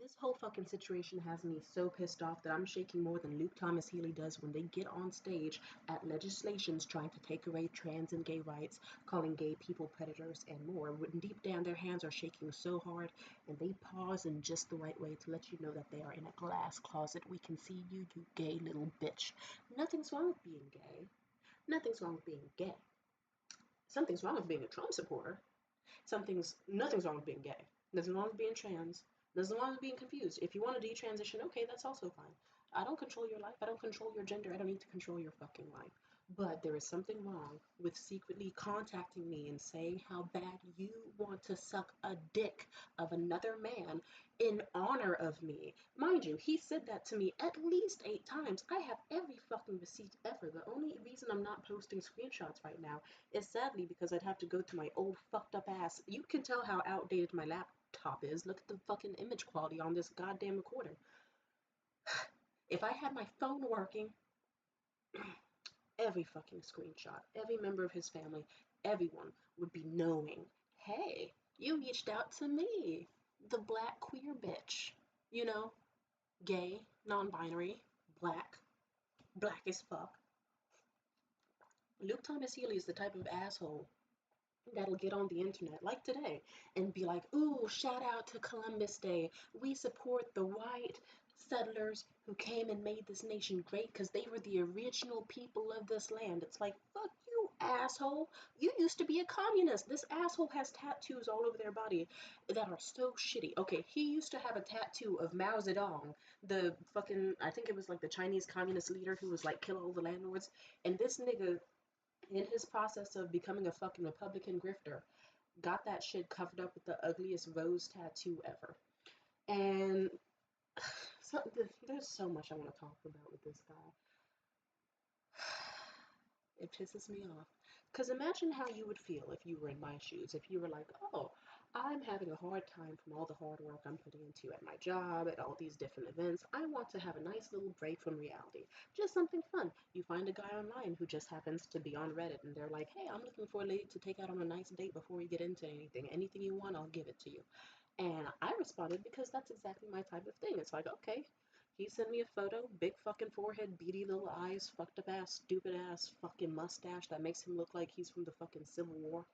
This whole fucking situation has me so pissed off that I'm shaking more than Thomas Healy does when they get on stage at legislations trying to take away trans and gay rights, calling gay people predators and more. When deep down their hands are shaking so hard and they pause in just the right way to let you know that they are in a glass closet. We can see you, you gay little bitch. Nothing's wrong with being gay. Nothing's wrong with being gay. Something's wrong with being a Trump supporter. Nothing's wrong with being gay. Nothing wrong with being trans. Nothing wrong with being confused. If you want to detransition, okay, that's also fine. I don't control your life. I don't control your gender. I don't need to control your fucking life. But there is something wrong with secretly contacting me and saying how bad you want to suck a dick of another man in honor of me. Mind you, he said that to me at least 8 times. I have every fucking receipt ever. The only reason I'm not posting screenshots right now is sadly because I'd have to go to my old fucked up ass. You can tell how outdated my laptop is. Look at the fucking image quality on this goddamn recorder. If I had my phone working, every fucking screenshot, every member of his family, everyone would be knowing, hey, you reached out to me, the black queer bitch. You know, gay, non-binary, black, black as fuck. Thomas Healy is the type of asshole that'll get on the internet like today and be like, ooh, shout out to Columbus Day. We support the white settlers who came and made this nation great because they were the original people of this land. It's like, fuck you, asshole. You used to be a communist. This asshole has tattoos all over their body that are so shitty. Okay, he used to have a tattoo of Mao Zedong, the fucking, I think it was like the Chinese communist leader who was like, kill all the landlords. And this nigga, in his process of becoming a fucking Republican grifter, got that shit covered up with the ugliest rose tattoo ever. And so, there's so much I want to talk about with this guy. It pisses me off. Because imagine how you would feel if you were in my shoes. If you were like, oh, I'm having a hard time from all the hard work I'm putting into at my job, at all these different events. I want to have a nice little break from reality. Just something fun. You find a guy online who just happens to be on Reddit and they're like, hey, I'm looking for a lady to take out on a nice date before we get into anything. Anything you want, I'll give it to you. And I responded because that's exactly my type of thing. It's like, okay, he sent me a photo, big fucking forehead, beady little eyes, fucked up ass, stupid ass, fucking mustache that makes him look like he's from the fucking Civil War.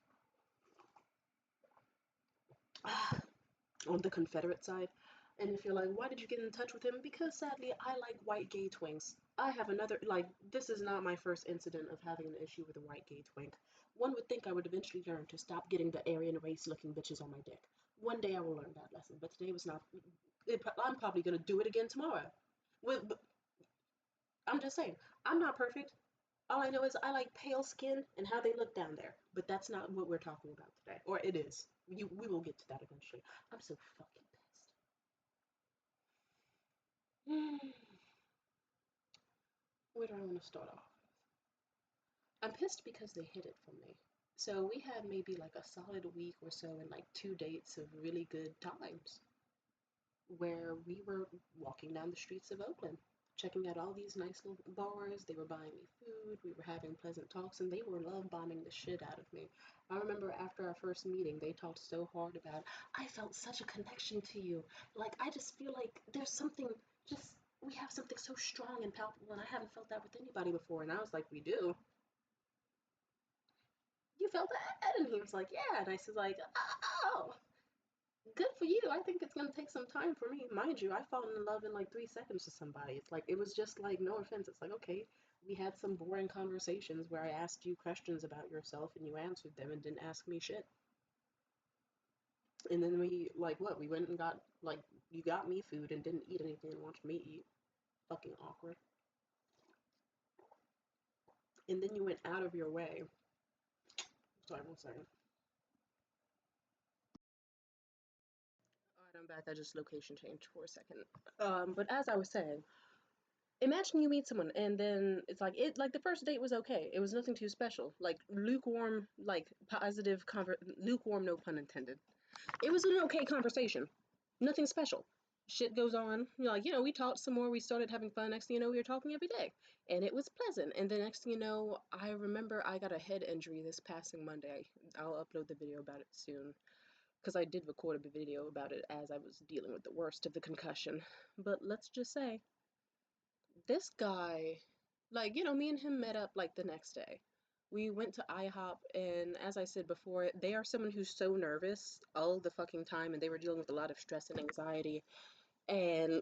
On the Confederate side. And if you're like, why did you get in touch with him? Because sadly, I like white gay twinks. I have another, like, this is not my first incident of having an issue with a white gay twink. One would think I would eventually learn to stop getting the Aryan race looking bitches on my dick. One day I will learn that lesson, but today was not, I'm probably going to do it again tomorrow. I'm just saying, I'm not perfect. All I know is I like pale skin and how they look down there. But that's not what we're talking about today. Or it is. We will get to that eventually. I'm so fucking pissed. Where do I want to start off? I'm pissed because they hid it from me. So we had maybe like a solid week or so and like 2 dates of really good times where we were walking down the streets of Oakland, checking out all these nice little bars. They were buying me food. We were having pleasant talks, and they were love bombing the shit out of me. I remember after our first meeting, they talked so hard about, I felt such a connection to you. Like, I just feel like there's something, just, we have something so strong and palpable, and I haven't felt that with anybody before. And I was like, we do. You felt that? And he was like, yeah. And I was like, oh, good for you. I think it's gonna take some time for me. Mind you, I fall in love in like 3 seconds with somebody. It's like it was just like no offense. It's like okay, we had some boring conversations where I asked you questions about yourself and you answered them and didn't ask me shit. And then we like what? We went and got like you got me food and didn't eat anything and watched me eat. Fucking awkward. And then you went out of your way. Sorry, one second. Alright, I'm back. I just location changed for a second. But as I was saying, imagine you meet someone and then it's like the first date was okay. It was nothing too special. Like lukewarm, like positive lukewarm, no pun intended. It was an okay conversation. Nothing special. Shit goes on. Like, we talked some more, we started having fun. Next thing you know, we were talking every day. And it was pleasant. And the next thing you know, I remember I got a head injury this passing Monday. I'll upload the video about it soon. because I did record a video about it as I was dealing with the worst of the concussion. But let's just say, this guy, like, me and him met up like the next day. We went to IHOP, and as I said before, they are someone who's so nervous all the fucking time, and they were dealing with a lot of stress and anxiety. And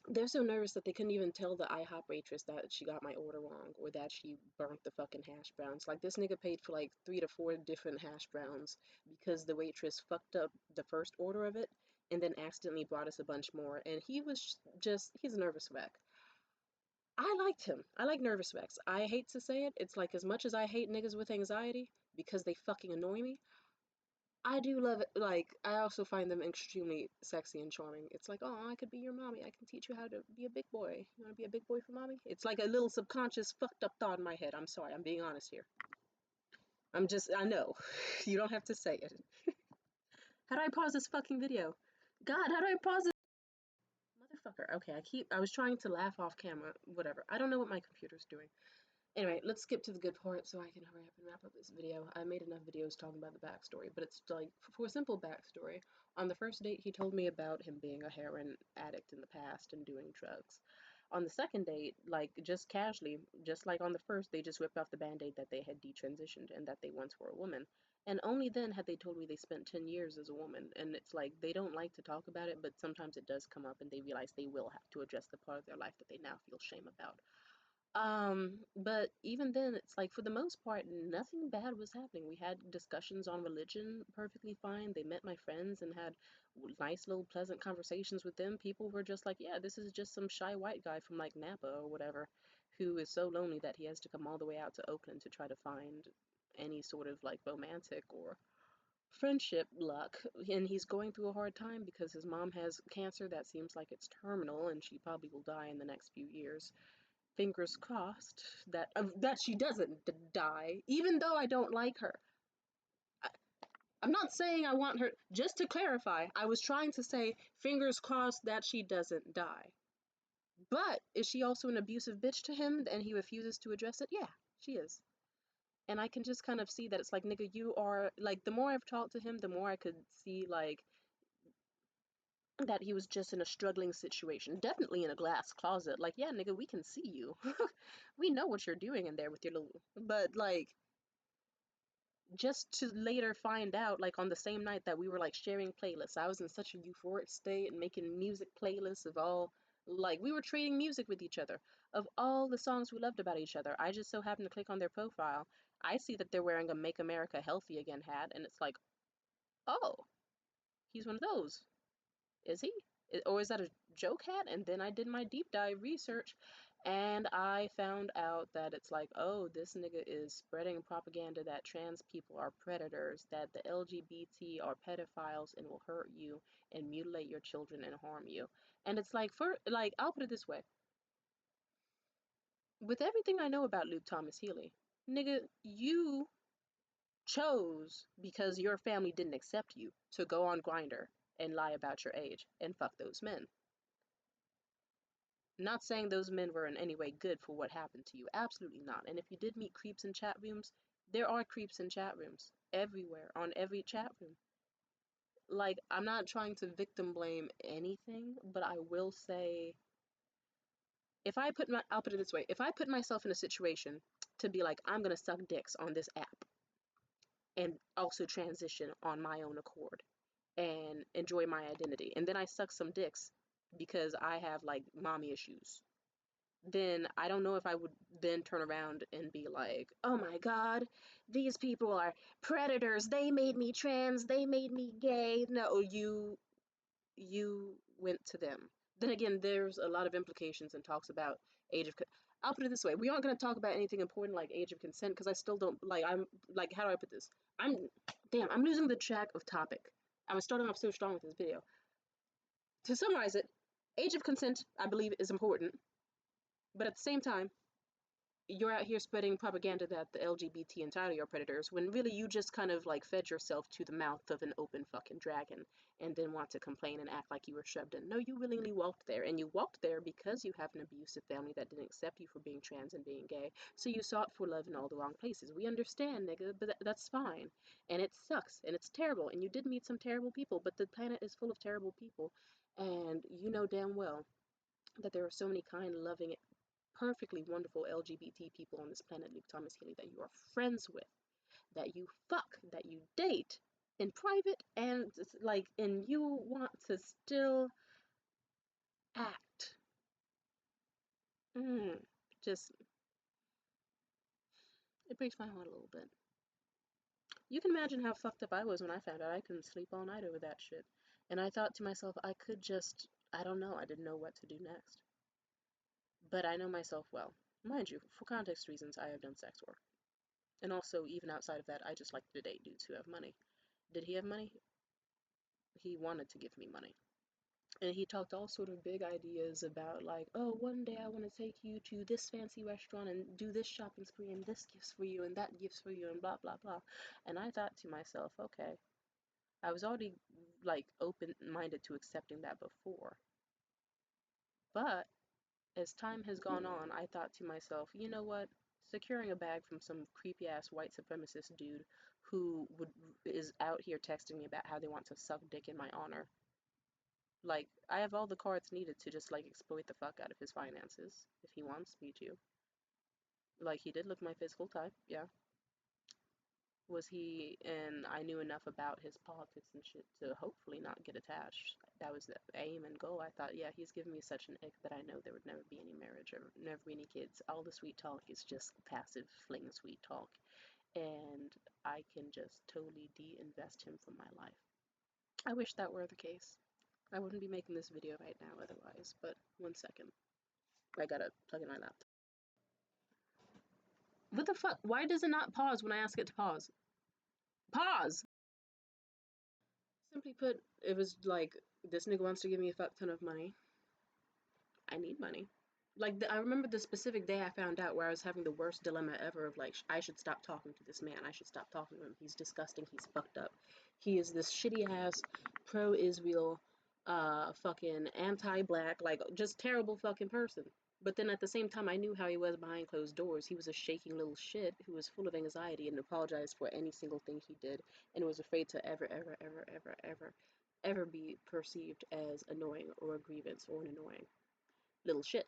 they're so nervous that they couldn't even tell the IHOP waitress that she got my order wrong or that she burnt the fucking hash browns. Like, this nigga paid for like 3 to 4 different hash browns because the waitress fucked up the first order of it and then accidentally brought us a bunch more. And he was just, he's a nervous wreck. I liked him. I like nervous wrecks. I hate to say it. It's like, as much as I hate niggas with anxiety because they fucking annoy me, I do love it. Like, I also find them extremely sexy and charming. It's like, oh, I could be your mommy. I can teach you how to be a big boy. You want to be a big boy for mommy? It's like a little subconscious fucked up thought in my head. I'm sorry. I'm being honest here. I know. You don't have to say it. How do I pause this fucking video? God, how do I pause this? Motherfucker. Okay, I was trying to laugh off camera. Whatever. I don't know what my computer's doing. Anyway, let's skip to the good part so I can hurry up and wrap up this video. I made enough videos talking about the backstory, but it's like, for a simple backstory, on the first date, he told me about him being a heroin addict in the past and doing drugs. On the second date, like, just casually, just like on the first, they just ripped off the band-aid that they had detransitioned and that they once were a woman. And only then had they told me they spent 10 years as a woman. And it's like, they don't like to talk about it, but sometimes it does come up and they realize they will have to address the part of their life that they now feel shame about. But even then, it's like, for the most part, nothing bad was happening. We had discussions on religion perfectly fine. They met my friends and had nice little pleasant conversations with them. People were just like, yeah, this is just some shy white guy from like Napa or whatever, who is so lonely that he has to come all the way out to Oakland to try to find any sort of like romantic or friendship luck. And he's going through a hard time because his mom has cancer that seems like it's terminal and she probably will die in the next few years. Fingers crossed that she doesn't die, even though I don't like her. I'm not saying I want her. Just to clarify, I was trying to say fingers crossed that she doesn't die. But is she also an abusive bitch to him and he refuses to address it? Yeah, she is. And I can just kind of see that it's like, nigga, you are like, the more I've talked to him, the more I could see like that he was just in a struggling situation, definitely in a glass closet. Like, yeah, nigga, we can see you. We know what you're doing in there with your little, but like, just to later find out, like on the same night that we were like sharing playlists, I was in such a euphoric state and making music playlists of all, like, we were trading music with each other of all the songs we loved about each other. I just so happened to click on their profile. I see that they're wearing a Make America Healthy Again hat, and it's like, oh, he's one of those. Is he? Or is that a joke hat? And then I did my deep dive research and I found out that it's like, oh, this nigga is spreading propaganda that trans people are predators, that the LGBT are pedophiles and will hurt you and mutilate your children and harm you. And it's like, I'll put it this way. With everything I know about Luke Thomas Healy, nigga, you chose, because your family didn't accept you, to go on Grindr and lie about your age and fuck those men. Not saying those men were in any way good for what happened to you. Absolutely not. And if you did meet creeps in chat rooms, there are creeps in chat rooms everywhere, on every chat room. Like, I'm not trying to victim blame anything, but I will say, I'll put it this way, if I put myself in a situation to be like, I'm gonna suck dicks on this app and also transition on my own accord and enjoy my identity, and then I suck some dicks because I have like mommy issues, then I don't know if I would then turn around and be like, oh my God, these people are predators. They made me trans. They made me gay. No, you went to them. Then again, there's a lot of implications and talks about age of. I'll put it this way: we aren't going to talk about anything important like age of consent because I still don't like. I'm like, how do I put this? I'm losing the track of topic. I was starting off so strong with this video. To summarize it, age of consent, I believe, is important, but at the same time, you're out here spreading propaganda that the LGBT entirely are predators, when really you just kind of like fed yourself to the mouth of an open fucking dragon and then want to complain and act like you were shoved in. No, you willingly walked there, and you walked there because you have an abusive family that didn't accept you for being trans and being gay. So you sought for love in all the wrong places. We understand, nigga, but that's fine. And it sucks, and it's terrible, and you did meet some terrible people, but the planet is full of terrible people, and you know damn well that there are so many kind, loving, perfectly wonderful LGBT people on this planet, Luke Thomas Healy, that you are friends with, that you fuck, that you date in private, and like, and you want to still act. Just, it breaks my heart a little bit. You can imagine how fucked up I was when I found out I couldn't sleep all night over that shit. And I thought to myself, I could just, I don't know, I didn't know what to do next. But I know myself well. Mind you, for context reasons, I have done sex work. And also, even outside of that, I just like to date dudes who have money. Did he have money? He wanted to give me money. And he talked all sort of big ideas about like, oh, one day I want to take you to this fancy restaurant and do this shopping spree and this gifts for you and that gifts for you and blah, blah, blah. And I thought to myself, okay, I was already like open-minded to accepting that before. But as time has gone on, I thought to myself, you know what? Securing a bag from some creepy ass white supremacist dude who is out here texting me about how they want to suck dick in my honor. Like, I have all the cards needed to just like exploit the fuck out of his finances if he wants me to. Like, he did look my physical type, yeah. Was he, and I knew enough about his politics and shit to hopefully not get attached. That was the aim and goal. I thought, yeah, he's given me such an ick that I know there would never be any marriage or never be any kids. All the sweet talk is just passive fling sweet talk. And I can just totally de-invest him from my life. I wish that were the case. I wouldn't be making this video right now otherwise, but one second. I gotta plug in my laptop. What the fuck? Why does it not pause when I ask it to pause? Pause! Simply put, it was like, this nigga wants to give me a fuck ton of money. I need money. Like, I remember the specific day I found out where I was having the worst dilemma ever of like, I should stop talking to this man. I should stop talking to him. He's disgusting. He's fucked up. He is this shitty ass pro-Israel, fucking anti-black, like just terrible fucking person. But then at the same time, I knew how he was behind closed doors. He was a shaking little shit who was full of anxiety and apologized for any single thing he did and was afraid to ever be perceived as annoying or a grievance or an annoying little shit.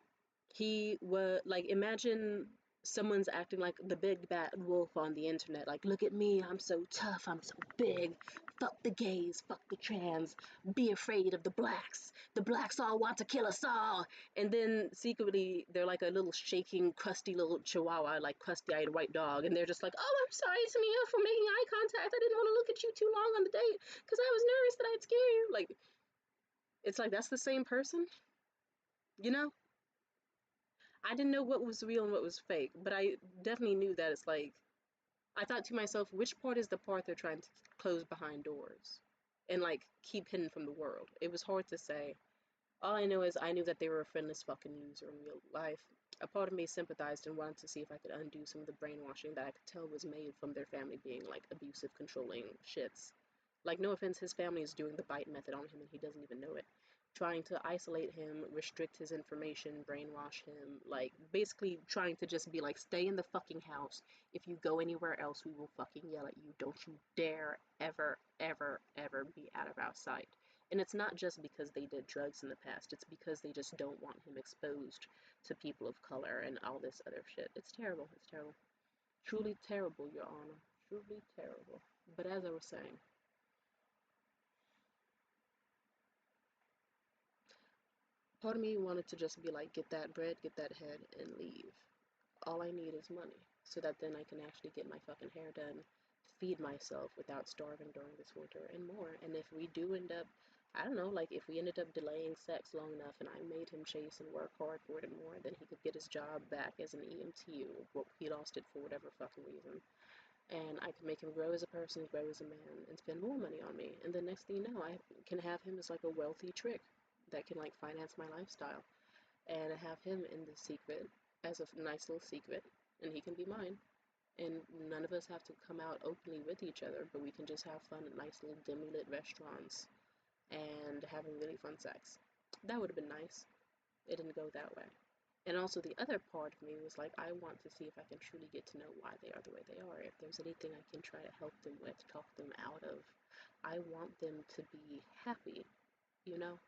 He was like, imagine someone's acting like the big bad wolf on the internet, like, look at me, I'm so tough, I'm so big, fuck the gays, fuck the trans, be afraid of the blacks all want to kill us all. And then secretly they're like a little shaking crusty little chihuahua, like crusty-eyed white dog, and they're just like, oh, I'm sorry Tamia for making eye contact, I didn't want to look at you too long on the date because I was nervous that I'd scare you. Like, it's like, that's the same person, you know? I didn't know what was real and what was fake, but I definitely knew that it's like, I thought to myself, which part is the part they're trying to close behind doors and like keep hidden from the world? It was hard to say. All I know is I knew that they were a friendless fucking loser in real life. A part of me sympathized and wanted to see if I could undo some of the brainwashing that I could tell was made from their family being like abusive, controlling shits. Like, no offense, his family is doing the bite method on him and he doesn't even know it. Trying to isolate him, restrict his information, brainwash him, like, basically trying to just be like, stay in the fucking house. If you go anywhere else, we will fucking yell at you. Don't you dare ever be out of our sight. And it's not just because they did drugs in the past, it's because they just don't want him exposed to people of color and all this other shit. It's terrible, it's terrible. Truly terrible, Your Honor. Truly terrible. But as I was saying, part of me wanted to just be like, get that bread, get that head, and leave. All I need is money, so that then I can actually get my fucking hair done, feed myself without starving during this winter, and more. And if we do end up, I don't know, like if we ended up delaying sex long enough and I made him chase and work hard for it and more, then he could get his job back as an EMT, or he lost it for whatever fucking reason. And I could make him grow as a person, grow as a man, and spend more money on me. And the next thing you know, I can have him as like a wealthy trick that can like finance my lifestyle, and have him in the secret as a nice little secret, and he can be mine. And none of us have to come out openly with each other, but we can just have fun at nice little dimly-lit restaurants and having really fun sex. That would have been nice. It didn't go that way. And also the other part of me was like, I want to see if I can truly get to know why they are the way they are. If there's anything I can try to help them with, talk them out of. I want them to be happy, you know?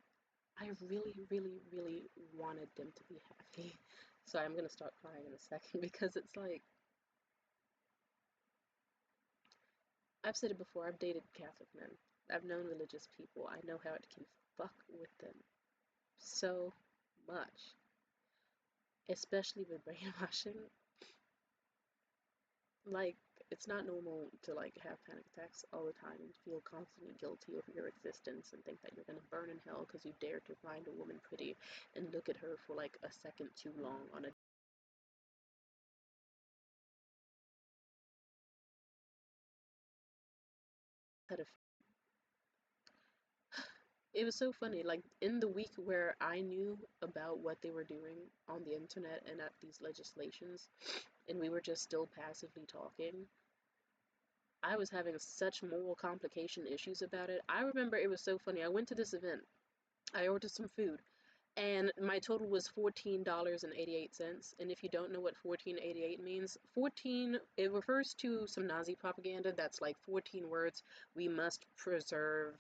I really, really, really wanted them to be happy. So I'm gonna start crying in a second because it's like, I've said it before, I've dated Catholic men. I've known religious people. I know how it can fuck with them so much. Especially with brainwashing. Like, it's not normal to like have panic attacks all the time and feel constantly guilty over your existence and think that you're gonna burn in hell because you dared to find a woman pretty and look at her for like a second too long on a set of. It was so funny, like in the week where I knew about what they were doing on the internet and at these legislations, and we were just still passively talking, I was having such moral complication issues about it. I remember it was so funny. I went to this event, I ordered some food, and my total was $14.88. And if you don't know what 1488 means, 14, it refers to some Nazi propaganda that's like 14 words: we must preserve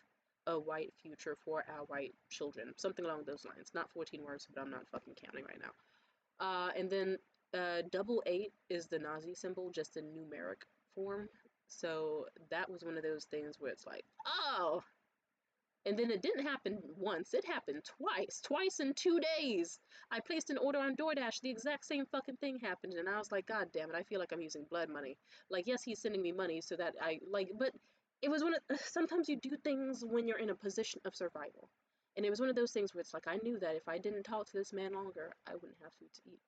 a white future for our white children, something along those lines. Not 14 words, but I'm not fucking counting right now. And then double eight is the Nazi symbol, just in numeric form. So that was one of those things where it's like, oh, and then it didn't happen once, it happened twice. Twice in 2 days. I placed an order on DoorDash, the exact same fucking thing happened, and I was like, God damn it, I feel like I'm using blood money. Like, yes, he's sending me money so that I, like, but it was one of, sometimes you do things when you're in a position of survival. And it was one of those things where it's like, I knew that if I didn't talk to this man longer, I wouldn't have food to eat.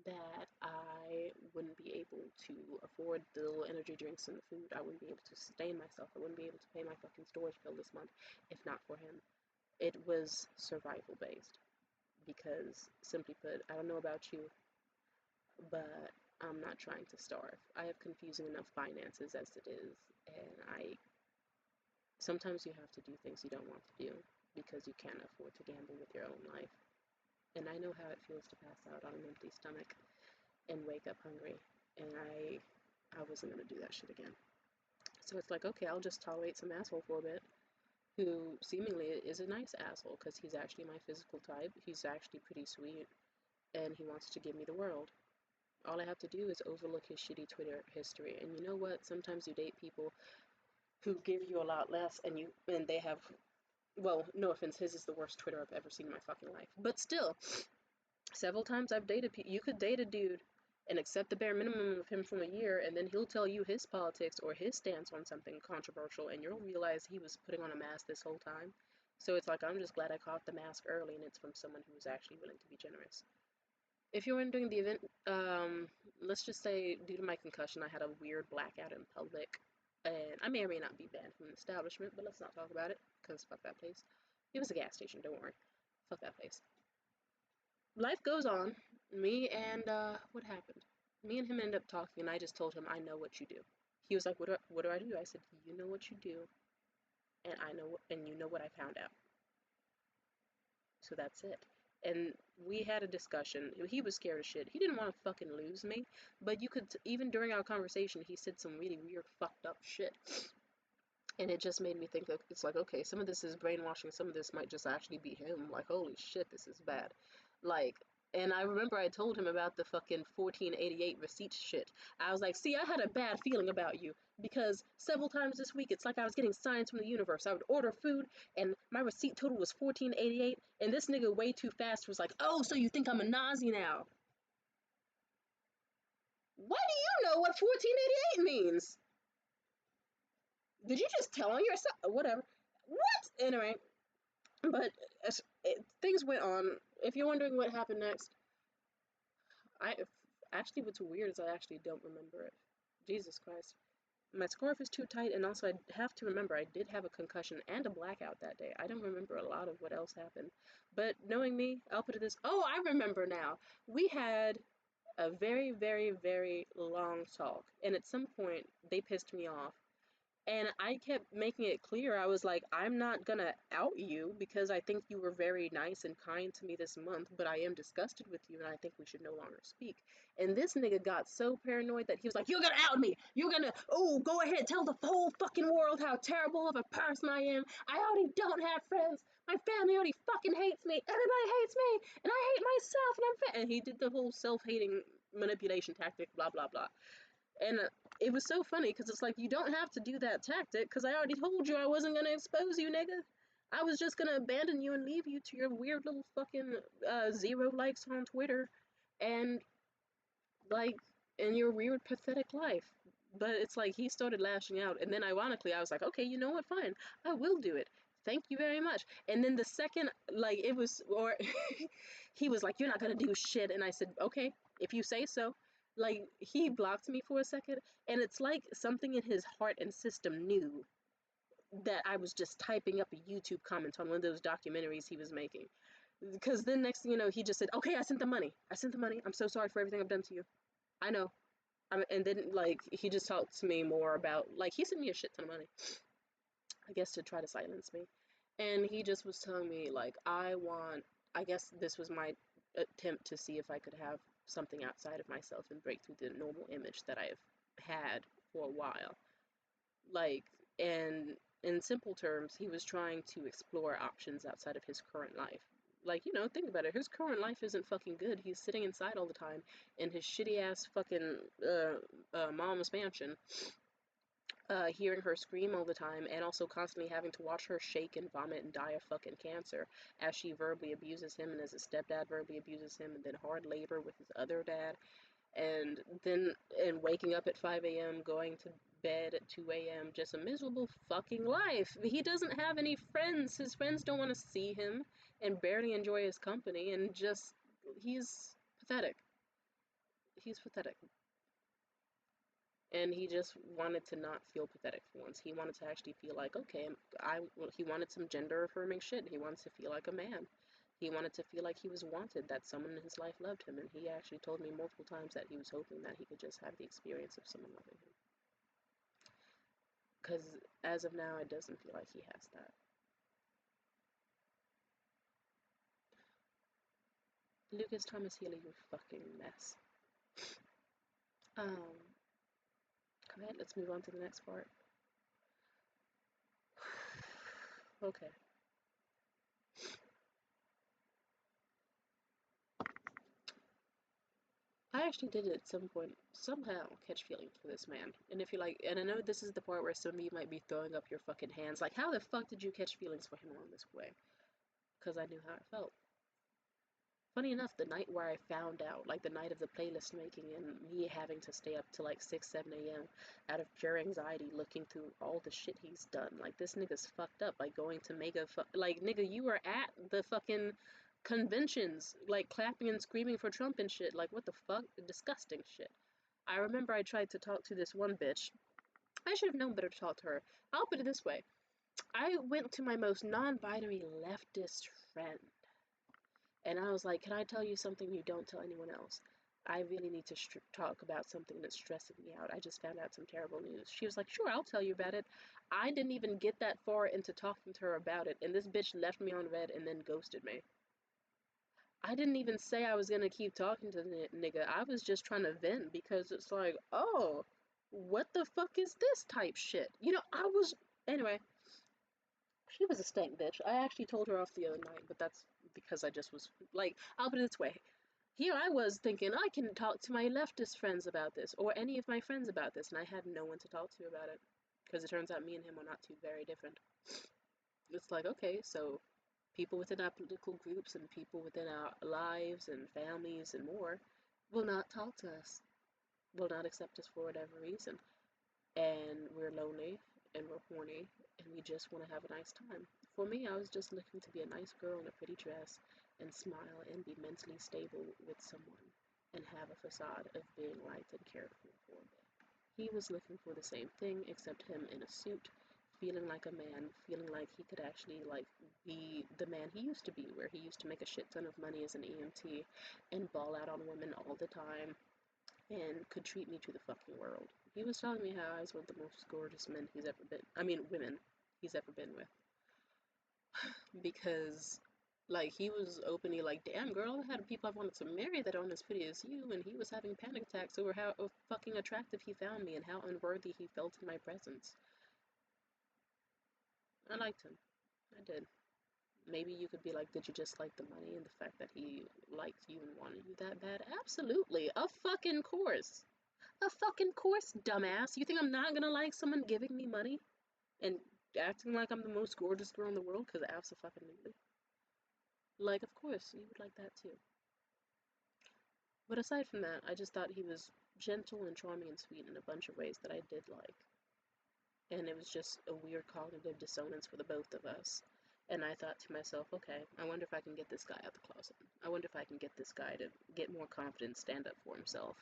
That I wouldn't be able to afford the little energy drinks and the food. I wouldn't be able to sustain myself. I wouldn't be able to pay my fucking storage bill this month if not for him. It was survival based because, simply put, I don't know about you, but I'm not trying to starve. I have confusing enough finances as it is, and sometimes you have to do things you don't want to do because you can't afford to gamble with your own life. And I know how it feels to pass out on an empty stomach and wake up hungry, and I wasn't gonna do that shit again. So it's like, okay, I'll just tolerate some asshole for a bit, who seemingly is a nice asshole because he's actually my physical type. He's actually pretty sweet, and he wants to give me the world. All I have to do is overlook his shitty Twitter history, and you know what? Sometimes you date people who give you a lot less, and they have, well, no offense, his is the worst Twitter I've ever seen in my fucking life, but still. Several times I've dated people. You could date a dude and accept the bare minimum of him from a year, and then he'll tell you his politics or his stance on something controversial, and you'll realize he was putting on a mask this whole time. So it's like, I'm just glad I caught the mask early, and it's from someone who was actually willing to be generous. If you're wondering the event, let's just say due to my concussion, I had a weird blackout in public, and I may or may not be banned from an establishment, but let's not talk about it, because fuck that place. It was a gas station, don't worry. Fuck that place. Life goes on. Me and what happened? Me and him ended up talking, and I just told him, I know what you do. He was like, what do I do? I said, you know what you do, and I know, and you know what I found out. So that's it. And we had a discussion. He was scared of shit. He didn't want to fucking lose me, but you could, even during our conversation, he said some really weird, fucked up shit. And it just made me think, it's like, okay, some of this is brainwashing, some of this might just actually be him. Like, holy shit, this is bad. Like, and I remember I told him about the fucking 1488 receipt shit. I was like, see, I had a bad feeling about you because several times this week, it's like I was getting signs from the universe. I would order food and my receipt total was 1488, and this nigga way too fast was like, oh, so you think I'm a Nazi now? What do you know what 1488 means? Did you just tell on yourself? Whatever. What? Anyway, but things went on. If you're wondering what happened next, I actually, what's weird is I actually don't remember it. Jesus Christ. My scarf is too tight, and also I have to remember I did have a concussion and a blackout that day. I don't remember a lot of what else happened. But knowing me, I'll put it this. Oh, I remember now. We had a very, very, very long talk. And at some point, they pissed me off. And I kept making it clear, I was like, I'm not gonna out you because I think you were very nice and kind to me this month, but I am disgusted with you and I think we should no longer speak. And this nigga got so paranoid that he was like, you're gonna out me! You're gonna, oh, go ahead, tell the whole fucking world how terrible of a person I am. I already don't have friends. My family already fucking hates me. Everybody hates me. And I hate myself and I'm fat. And he did the whole self-hating manipulation tactic, blah, blah, blah. And it was so funny because it's like, you don't have to do that tactic because I already told you I wasn't going to expose you, nigga. I was just going to abandon you and leave you to your weird little fucking 0 likes on Twitter and, like, in your weird, pathetic life. But it's like, he started lashing out. And then, ironically, I was like, okay, you know what? Fine. I will do it. Thank you very much. And then the second, like, it was, or he was like, you're not going to do shit. And I said, okay, if you say so. Like, he blocked me for a second. And it's like something in his heart and system knew that I was just typing up a YouTube comment on one of those documentaries he was making. Because then next thing you know, he just said, okay, I sent the money. I sent the money. I'm so sorry for everything I've done to you. I know. And then, like, he just talked to me more about, like, he sent me a shit ton of money, I guess, to try to silence me. And he just was telling me, like, I guess this was my attempt to see if I could have something outside of myself and break through the normal image that I've had for a while. Like, and in simple terms, he was trying to explore options outside of his current life. Like, you know, think about it. His current life isn't fucking good. He's sitting inside all the time in his shitty ass fucking mom's mansion, hearing her scream all the time, and also constantly having to watch her shake and vomit and die of fucking cancer as she verbally abuses him, and as his stepdad verbally abuses him, and then hard labor with his other dad, and then waking up at 5 a.m., going to bed at 2 a.m., just a miserable fucking life. He doesn't have any friends. His friends don't want to see him and barely enjoy his company, and just, he's pathetic. He's pathetic. And he just wanted to not feel pathetic for once. He wanted to actually feel like, okay, he wanted some gender affirming shit. He wanted to feel like a man. He wanted to feel like he was wanted, that someone in his life loved him, and he actually told me multiple times that he was hoping that he could just have the experience of someone loving him. Because as of now, it doesn't feel like he has that. Lucas Thomas Healy, you fucking mess. Alright, let's move on to the next part. Okay. I actually did at some point somehow catch feelings for this man. And if you're like, and I know this is the part where some of you might be throwing up your fucking hands, like, how the fuck did you catch feelings for him along this way? Because I knew how it felt. Funny enough, the night where I found out, like the night of the playlist making and me having to stay up till like 6, 7 a.m. out of pure anxiety looking through all the shit he's done. Like, this nigga's fucked up by going to mega, like, nigga, you were at the fucking conventions, like, clapping and screaming for Trump and shit. Like, what the fuck? Disgusting shit. I remember I tried to talk to this one bitch. I should have known better to talk to her. I'll put it this way. I went to my most non-binary leftist friend. And I was like, can I tell you something you don't tell anyone else? I really need to talk about something that's stressing me out. I just found out some terrible news. She was like, sure, I'll tell you about it. I didn't even get that far into talking to her about it, and this bitch left me on red and then ghosted me. I didn't even say I was going to keep talking to the nigga. I was just trying to vent because it's like, oh, what the fuck is this type shit? You know, anyway, she was a stank bitch. I actually told her off the other night, but that's because I just was, like, I'll put it this way. Here I was thinking, I can talk to my leftist friends about this, or any of my friends about this, and I had no one to talk to about it. Because it turns out me and him are not too very different. It's like, okay, so people within our political groups and people within our lives and families and more will not talk to us, will not accept us for whatever reason. And we're lonely, and we're horny, and we just want to have a nice time. For me, I was just looking to be a nice girl in a pretty dress, and smile and be mentally stable with someone, and have a facade of being liked and cared for a bit. He was looking for the same thing, except him in a suit, feeling like a man, feeling like he could actually, like, be the man he used to be, where he used to make a shit ton of money as an EMT, and ball out on women all the time, and could treat me to the fucking world. He was telling me how I was one of the most gorgeous men he's ever been, women he's ever been with. Because, like, he was openly like, damn, girl, I had people I wanted to marry that aren't as pretty as you, and he was having panic attacks over how fucking attractive he found me and how unworthy he felt in my presence. I liked him. I did. Maybe you could be like, did you just like the money and the fact that he liked you and wanted you that bad? Absolutely. A fucking course. A fucking course, dumbass. You think I'm not gonna like someone giving me money and acting like I'm the most gorgeous girl in the world? Because abso-fucking-lutely. Like, of course, you would like that too. But aside from that, I just thought he was gentle and charming and sweet in a bunch of ways that I did like. And it was just a weird cognitive dissonance for the both of us. And I thought to myself, okay, I wonder if I can get this guy out the closet. I wonder if I can get this guy to get more confident, stand up for himself.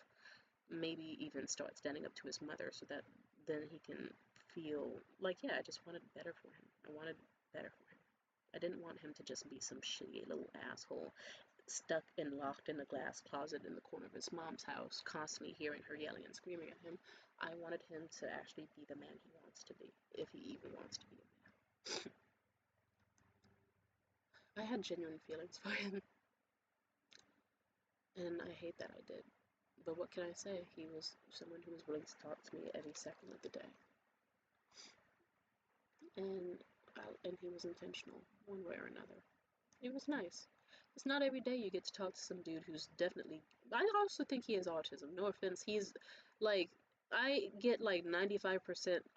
Maybe even start standing up to his mother so that then he can feel like, yeah, I just wanted better for him. I wanted better for him. I didn't want him to just be some shitty little asshole stuck and locked in a glass closet in the corner of his mom's house, constantly hearing her yelling and screaming at him. I wanted him to actually be the man he wants to be, if he even wants to be a man. I had genuine feelings for him, and I hate that I did. But what can I say? He was someone who was willing to talk to me every second of the day. And he was intentional, one way or another. It was nice. It's not every day you get to talk to some dude who's definitely. I also think he has autism. No offense. He's like. I get like 95%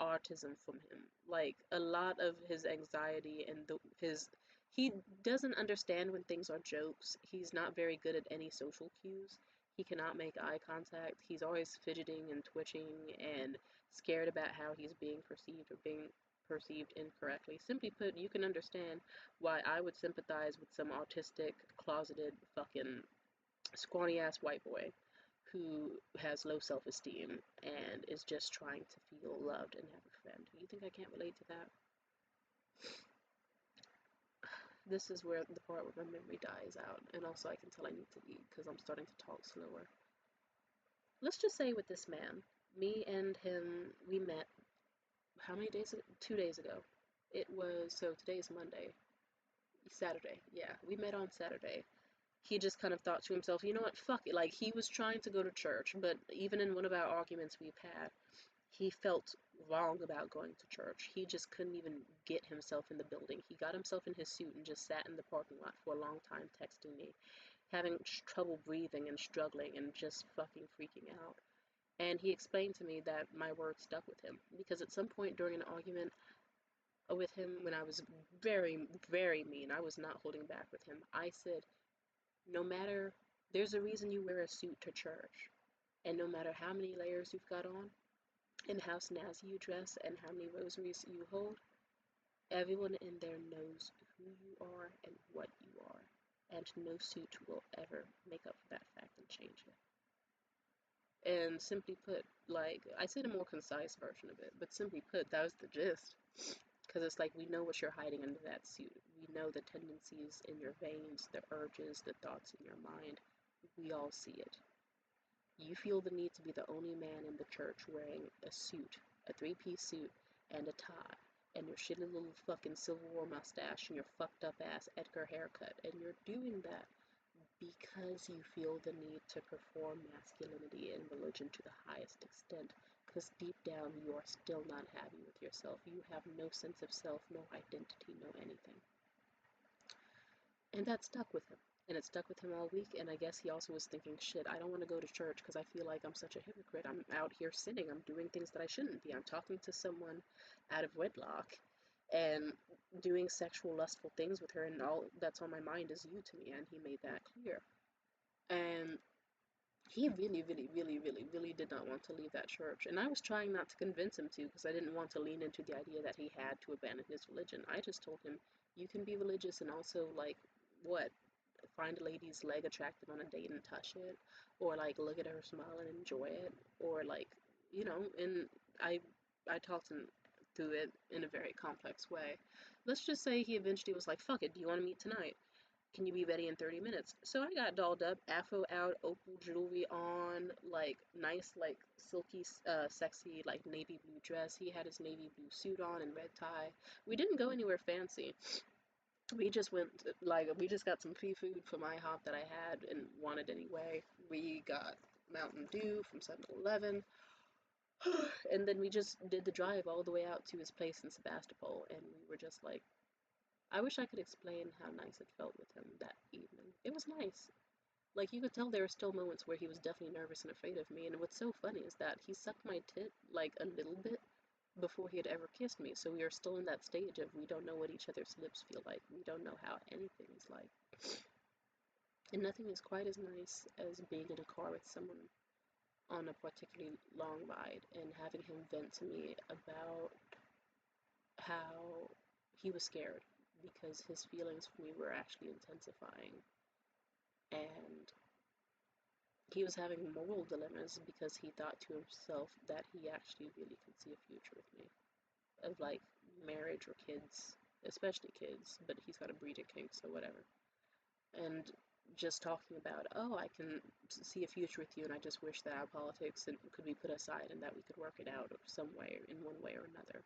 autism from him. Like a lot of his anxiety and his. He doesn't understand when things are jokes. He's not very good at any social cues. He cannot make eye contact. He's always fidgeting and twitching and scared about how he's being perceived or being perceived incorrectly. Simply put, you can understand why I would sympathize with some autistic, closeted, fucking scrawny ass white boy who has low self esteem and is just trying to feel loved and have a friend. You think I can't relate to that? This is where the part where my memory dies out, and also I can tell I need to eat because I'm starting to talk slower. Let's just say with this man, me and him, we met how many days ago? 2 days ago. It was, so today's Monday. Saturday, yeah. We met on Saturday. He just kind of thought to himself, you know what, fuck it. Like, he was trying to go to church, but even in one of our arguments we've had, he felt wrong about going to church. He just couldn't even get himself in the building. He got himself in his suit and just sat in the parking lot for a long time texting me, having trouble breathing and struggling and just fucking freaking out. And he explained to me that my words stuck with him, because at some point during an argument with him, when I was very, very mean, I was not holding back with him. I said, no matter, there's a reason you wear a suit to church, and no matter how many layers you've got on, and how snazzy you dress, and how many rosaries you hold, everyone in there knows who you are and what you are, and no suit will ever make up for that fact and change it. And simply put, like, I said a more concise version of it, but simply put, that was the gist. Because it's like, we know what you're hiding under that suit. We know the tendencies in your veins, the urges, the thoughts in your mind. We all see it. You feel the need to be the only man in the church wearing a suit, a three-piece suit, and a tie, and your shitty little fucking Civil War mustache, and your fucked up ass Edgar haircut, and you're doing that because you feel the need to perform masculinity and religion to the highest extent, because deep down you are still not happy with yourself. You have no sense of self, no identity, no anything. And that stuck with him. And it stuck with him all week, and I guess he also was thinking, shit, I don't want to go to church because I feel like I'm such a hypocrite. I'm out here sinning. I'm doing things that I shouldn't be. I'm talking to someone out of wedlock and doing sexual, lustful things with her, and all that's on my mind is you to me, and he made that clear. And he really, really, really, really, really did not want to leave that church. And I was trying not to convince him to, because I didn't want to lean into the idea that he had to abandon his religion. I just told him, you can be religious and also, like, what? Find a lady's leg attractive on a date and touch it, or like look at her smile and enjoy it, or like, you know. And I talked him through it in a very complex way. Let's just say he eventually was like, fuck it, do you want to meet tonight? Can you be ready in 30 minutes? So I got dolled up, afro out, opal jewelry on, like nice, like silky, sexy, like navy blue dress. He had his navy blue suit on and red tie. We didn't go anywhere fancy. We just went, like, we just got some free food from IHOP that I had and wanted anyway. We got Mountain Dew from 7-Eleven. And then we just did the drive all the way out to his place in Sebastopol, and we were just like, I wish I could explain how nice it felt with him that evening. It was nice. Like, you could tell there were still moments where he was definitely nervous and afraid of me, and what's so funny is that he sucked my tit, like, a little bit before he had ever kissed me, so we are still in that stage of we don't know what each other's lips feel like. We don't know how anything is like. And nothing is quite as nice as being in a car with someone on a particularly long ride and having him vent to me about how he was scared because his feelings for me were actually intensifying, and he was having moral dilemmas because he thought to himself that he actually really could see a future with me of like marriage or kids, especially kids, but he's got a breeding kink, so whatever. And just talking about, oh, I can see a future with you, and I just wish that our politics could be put aside and that we could work it out some way, in one way or another.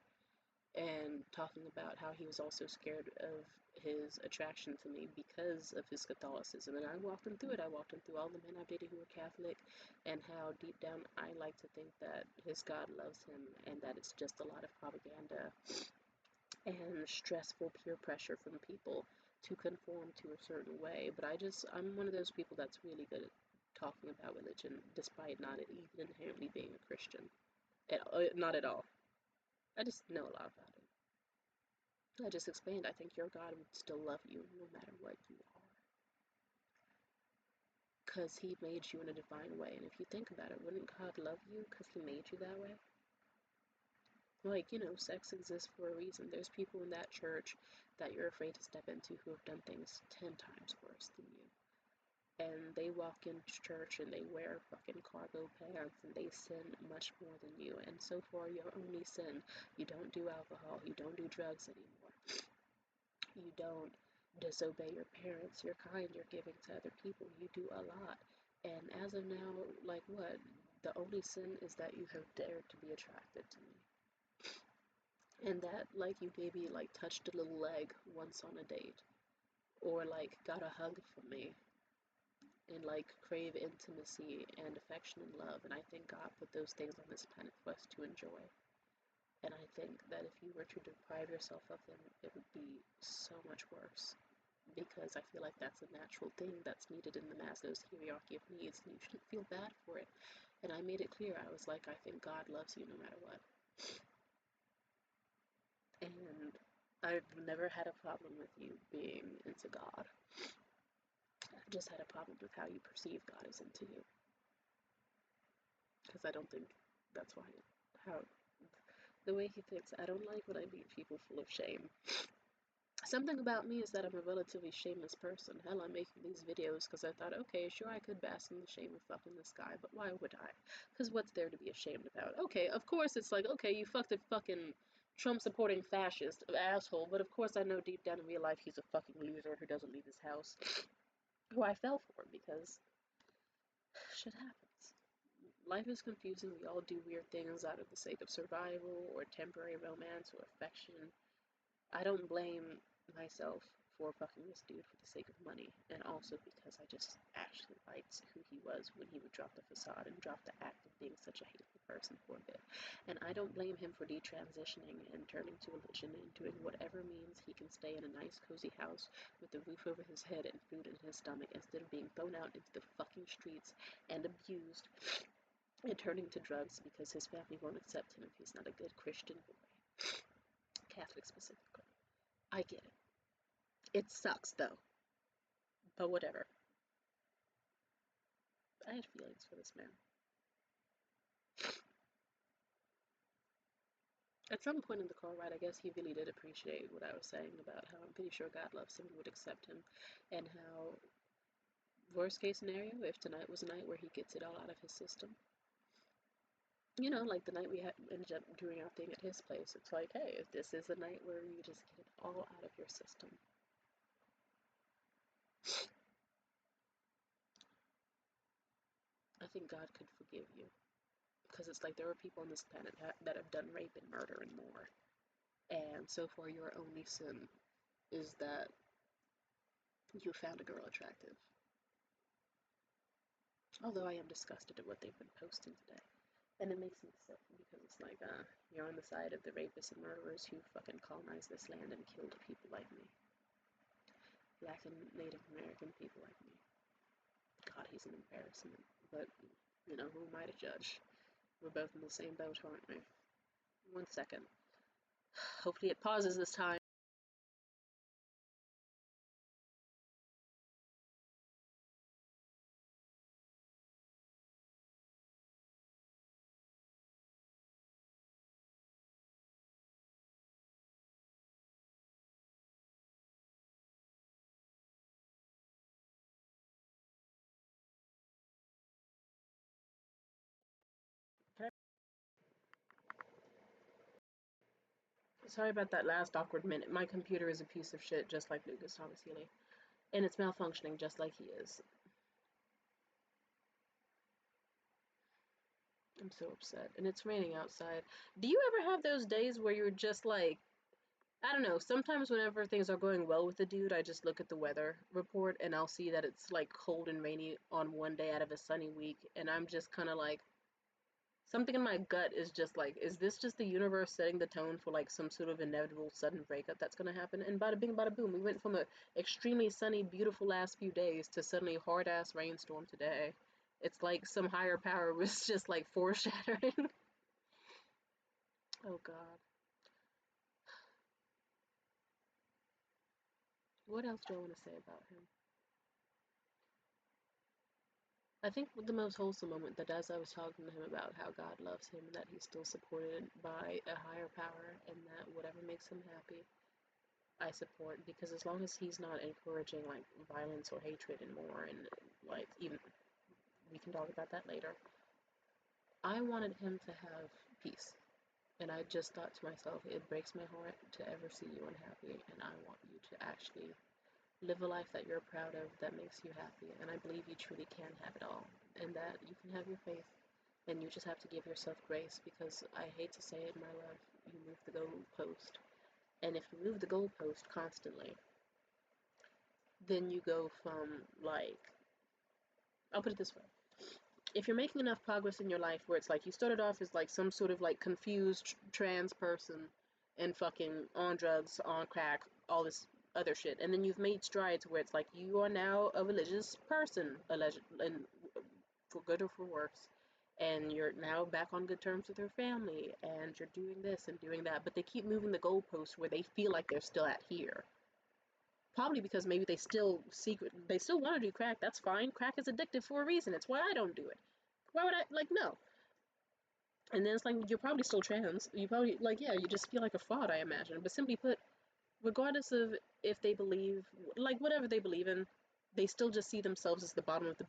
And talking about how he was also scared of his attraction to me because of his Catholicism. And I walked him through it. I walked him through all the men I've dated who were Catholic, and how deep down I like to think that his God loves him, and that it's just a lot of propaganda and stressful peer pressure from people to conform to a certain way. But I'm one of those people that's really good at talking about religion, despite not even inherently being a Christian. Not at all. I just know a lot about it. I just explained, I think your God would still love you no matter what you are. Because he made you in a divine way. And if you think about it, wouldn't God love you because he made you that way? Like, sex exists for a reason. There's people in that church that you're afraid to step into who have done things 10 times worse than you. And they walk into church and they wear fucking cargo pants and they sin much more than you. And so far, your only sin, you don't do alcohol, you don't do drugs anymore. You don't disobey your parents, you're kind, you're giving to other people, you do a lot. And as of now, like what? The only sin is that you have dared to be attracted to me. And that, like, you maybe, like, touched a little leg once on a date. Or, like, got a hug from me. And, like, crave intimacy and affection and love. And I think God put those things on this planet for us to enjoy. And I think that if you were to deprive yourself of them, it would be so much worse. Because I feel like that's a natural thing that's needed in the Maslow's hierarchy of needs, and you shouldn't feel bad for it. And I made it clear, I was like, I think God loves you no matter what. And I've never had a problem with you being into God. I've just had a problem with how you perceive God is into you. Because I don't think that's how the way he thinks. I don't like when I meet people full of shame. Something about me is that I'm a relatively shameless person. Hell, I'm making these videos because I thought, okay, sure, I could bask in the shame of fucking this guy, but why would I? Because what's there to be ashamed about? Okay, of course it's like, okay, you fucked a fucking Trump-supporting fascist asshole, but of course I know deep down in real life he's a fucking loser who doesn't leave his house. Who I fell for, because shit happens. Life is confusing. We all do weird things out of the sake of survival or temporary romance or affection. I don't blame myself for fucking this dude for the sake of money, and also because I just actually liked who he was when he would drop the facade and drop the act of being such a hateful person for a bit. And I don't blame him for detransitioning and turning to religion and doing whatever means he can stay in a nice cozy house with a roof over his head and food in his stomach instead of being thrown out into the fucking streets and abused and turning to drugs because his family won't accept him if he's not a good Christian boy. Catholic specifically. I get it. It sucks, though. But whatever. I had feelings for this man. At some point in the car ride, I guess he really did appreciate what I was saying about how I'm pretty sure God loves him and would accept him, and how, worst case scenario, if tonight was a night where he gets it all out of his system, like the night we ended up doing our thing at his place, it's like, hey, if this is a night where you just get it all out of your system, think God could forgive you. Because it's like there are people on this planet that have done rape and murder and more. And so far your only sin is that you found a girl attractive. Although I am disgusted at what they've been posting today. And it makes me sick because it's like, you're on the side of the rapists and murderers who fucking colonized this land and killed people like me. Black and Native American people like me. God, he's an embarrassment. But, you know, who am I to judge? We're both in the same boat, aren't we? 1 second. Hopefully it pauses this time. Sorry about that last awkward minute. My computer is a piece of shit, just like Thomas Healy. And it's malfunctioning just like he is. I'm so upset. And it's raining outside. Do you ever have those days where you're just like, I don't know, sometimes whenever things are going well with the dude, I just look at the weather report and I'll see that it's like cold and rainy on one day out of a sunny week. And I'm just kind of like, something in my gut is just like, is this just the universe setting the tone for like some sort of inevitable sudden breakup that's going to happen? And bada bing, bada boom, we went from a extremely sunny, beautiful last few days to suddenly hard ass rainstorm today. It's like some higher power was just like foreshadowing. Oh God. What else do I want to say about him? I think the most wholesome moment that as I was talking to him about how God loves him and that he's still supported by a higher power and that whatever makes him happy, I support, because as long as he's not encouraging like violence or hatred and more, and like even we can talk about that later. I wanted him to have peace. And I just thought to myself, it breaks my heart to ever see you unhappy, and I want you to actually live a life that you're proud of, that makes you happy, and I believe you truly can have it all, and that you can have your faith, and you just have to give yourself grace, because I hate to say it, my love, you move the goalpost, and if you move the goalpost constantly, then you go from, like, I'll put it this way, if you're making enough progress in your life where it's like you started off as like some sort of like confused trans person and fucking on drugs, on crack, all this other shit, and then you've made strides where it's like you are now a religious person, and for good or for worse, and you're now back on good terms with your family, and you're doing this and doing that, but they keep moving the goalposts where they feel like they're still at here. Probably because maybe they still want to do crack. That's fine. Crack is addictive for a reason. It's why I don't do it. Why would I, like, no. And then it's like, you're probably still trans. You probably, like, yeah, you just feel like a fraud, I imagine. But simply put, regardless of if they believe, like, whatever they believe in, they still just see themselves as the bottom of the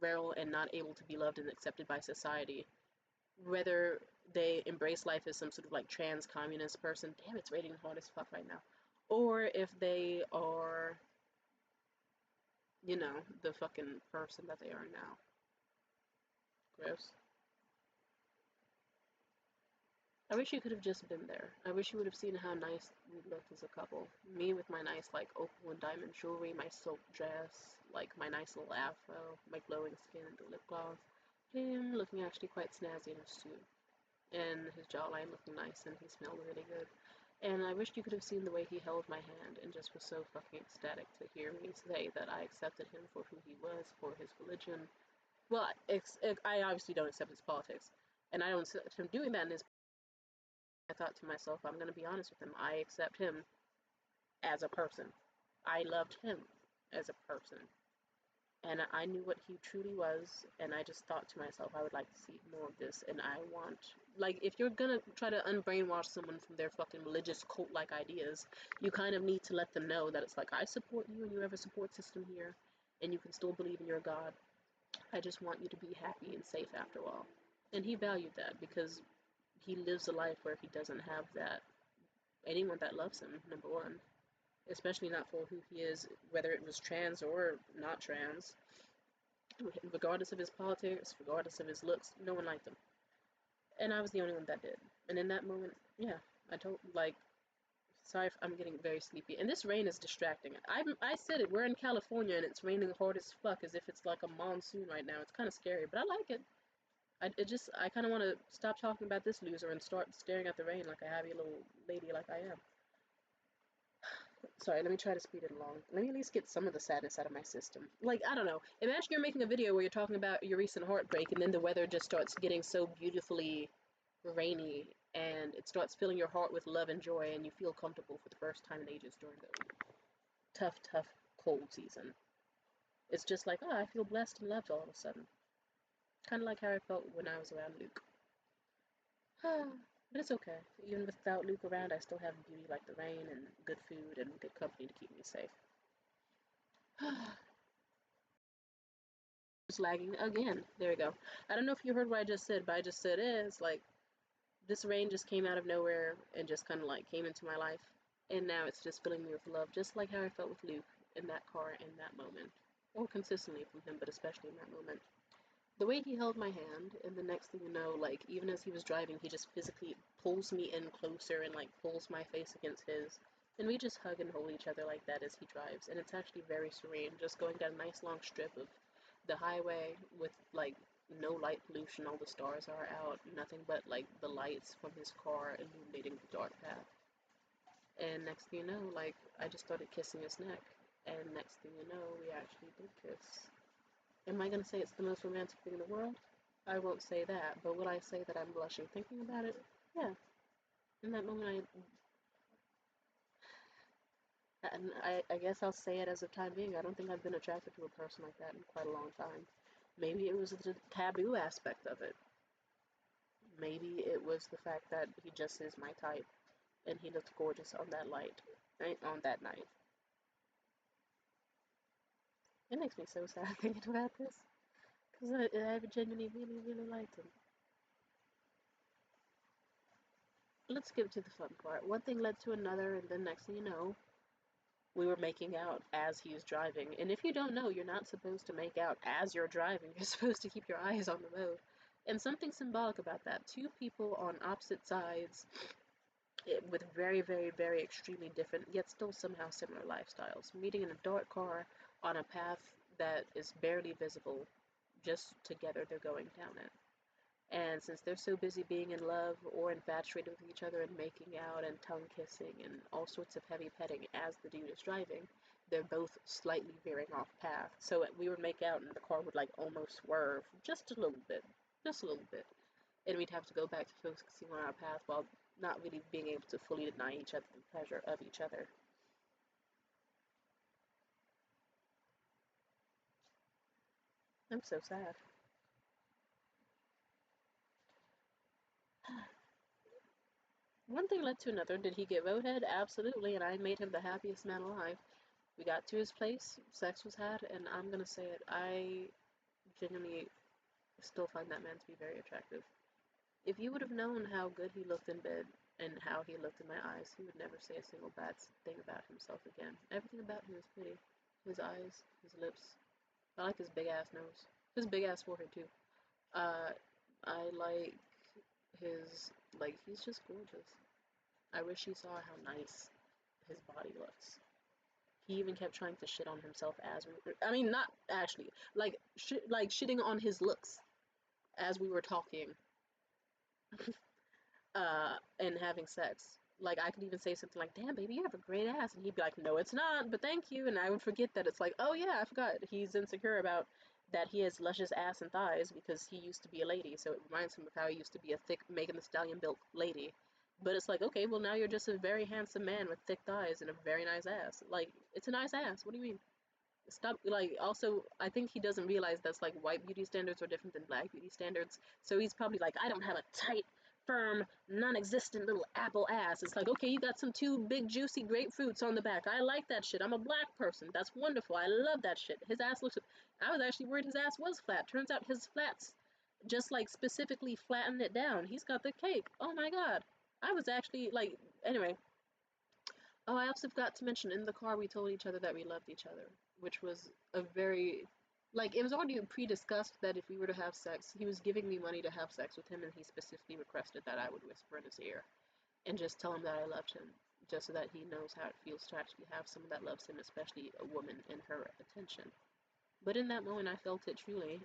barrel and not able to be loved and accepted by society. Whether they embrace life as some sort of, like, trans communist person, damn, it's raining hard as fuck right now. Or if they are, you know, the fucking person that they are now. Gross. I wish you could have just been there. I wish you would have seen how nice we looked as a couple. Me with my nice, like, opal and diamond jewelry, my silk dress, like, my nice little afro, my glowing skin and the lip gloss. Him looking actually quite snazzy in a suit. And his jawline looking nice, and he smelled really good. And I wish you could have seen the way he held my hand and just was so fucking ecstatic to hear me say that I accepted him for who he was, for his religion. Well, I obviously don't accept his politics. And I don't accept him doing that in his. I thought to myself, I'm going to be honest with him. I accept him as a person. I loved him as a person. And I knew what he truly was, and I just thought to myself, I would like to see more of this, and I want, like, if you're gonna try to unbrainwash someone from their fucking religious cult-like ideas, you kind of need to let them know that it's like, I support you, and you have a support system here, and you can still believe in your God. I just want you to be happy and safe after all. And he valued that, because he lives a life where he doesn't have that, anyone that loves him, number one. Especially not for who he is, whether it was trans or not trans. regardless of his politics, regardless of his looks, no one liked him. And I was the only one that did. And in that moment, yeah, I told, like, sorry if I'm getting very sleepy. And this rain is distracting. I said it, we're in California and it's raining hard as fuck as if it's like a monsoon right now. It's kind of scary, but I like it. I kind of want to stop talking about this loser and start staring at the rain like a happy little lady like I am. Sorry, let me try to speed it along. Let me at least get some of the sadness out of my system. Like, I don't know. Imagine you're making a video where you're talking about your recent heartbreak and then the weather just starts getting so beautifully rainy and it starts filling your heart with love and joy and you feel comfortable for the first time in ages during the tough, tough cold season. It's just like, oh, I feel blessed and loved all of a sudden. Kind of like how I felt when I was around Luke. But it's okay. Even without Luke around, I still have beauty like the rain and good food and good company to keep me safe. It's lagging again. There we go. I don't know if you heard what I just said, but I just said it's like this rain just came out of nowhere and just kind of like came into my life. And now it's just filling me with love, just like how I felt with Luke in that car in that moment. Or consistently from him, but especially in that moment. The way he held my hand, and the next thing you know, like, even as he was driving, he just physically pulls me in closer and, like, pulls my face against his. And we just hug and hold each other like that as he drives. And it's actually very serene, just going down a nice long strip of the highway with, like, no light pollution, all the stars are out, nothing but, like, the lights from his car illuminating the dark path. And next thing you know, like, I just started kissing his neck. And next thing you know, we actually did kiss. Am I going to say it's the most romantic thing in the world? I won't say that, but will I say that I'm blushing thinking about it? Yeah. In that moment, I guess I'll say it as of time being. I don't think I've been attracted to a person like that in quite a long time. Maybe it was the taboo aspect of it. Maybe it was the fact that he just is my type, and he looked gorgeous on that on that night. It makes me so sad thinking about this, because I genuinely really, really liked him. Let's skip to the fun part. One thing led to another, and then next thing you know, we were making out as he was driving. And if you don't know, you're not supposed to make out as you're driving. You're supposed to keep your eyes on the road. And something symbolic about that. Two people on opposite sides with very, very, very extremely different, yet still somehow similar lifestyles, meeting in a dark car on a path that is barely visible. Just together, they're going down it. And since they're so busy being in love or infatuated with each other and making out and tongue kissing and all sorts of heavy petting as the dude is driving, they're both slightly veering off path. So we would make out and the car would like almost swerve just a little bit, just a little bit. And we'd have to go back to focusing on our path while not really being able to fully deny each other the pleasure of each other. I'm so sad. One thing led to another. Did he get roadhead? Absolutely, and I made him the happiest man alive. We got to his place, sex was had, and I'm gonna say it, I genuinely still find that man to be very attractive. If you would have known how good he looked in bed and how he looked in my eyes, he would never say a single bad thing about himself again. Everything about him was pretty. His eyes, his lips. I like his big ass nose. His big ass forehead too. Uh, I like his, like, he's just gorgeous. I wish he saw how nice his body looks. He even kept trying to shit on himself as we were, I mean, not actually, like, shitting on his looks as we were talking, and having sex. Like, I could even say something like, damn, baby, you have a great ass. And he'd be like, no, it's not, but thank you. And I would forget that it's like, oh, yeah, I forgot. He's insecure about that he has luscious ass and thighs because he used to be a lady. So it reminds him of how he used to be a thick Megan Thee Stallion built lady. But it's like, okay, well, now you're just a very handsome man with thick thighs and a very nice ass. Like, it's a nice ass. What do you mean? Stop. Like, also, I think he doesn't realize that's like white beauty standards are different than black beauty standards. So he's probably like, I don't have a tight, firm, non-existent little apple ass. It's like, okay, you got some two big juicy grapefruits on the back. I like that shit. I'm a black person. That's wonderful. I love that shit. His ass looks, I was actually worried his ass was flat. Turns out his flats just like specifically flatten it down. He's got the cake. Oh my god. I was actually like, anyway. Oh, I also forgot to mention, in the car we told each other that we loved each other, which was a very Like, it was already pre-discussed that if we were to have sex, he was giving me money to have sex with him, and he specifically requested that I would whisper in his ear and just tell him that I loved him, just so that he knows how it feels to actually have someone that loves him, especially a woman, in her attention. But in that moment, I felt it truly,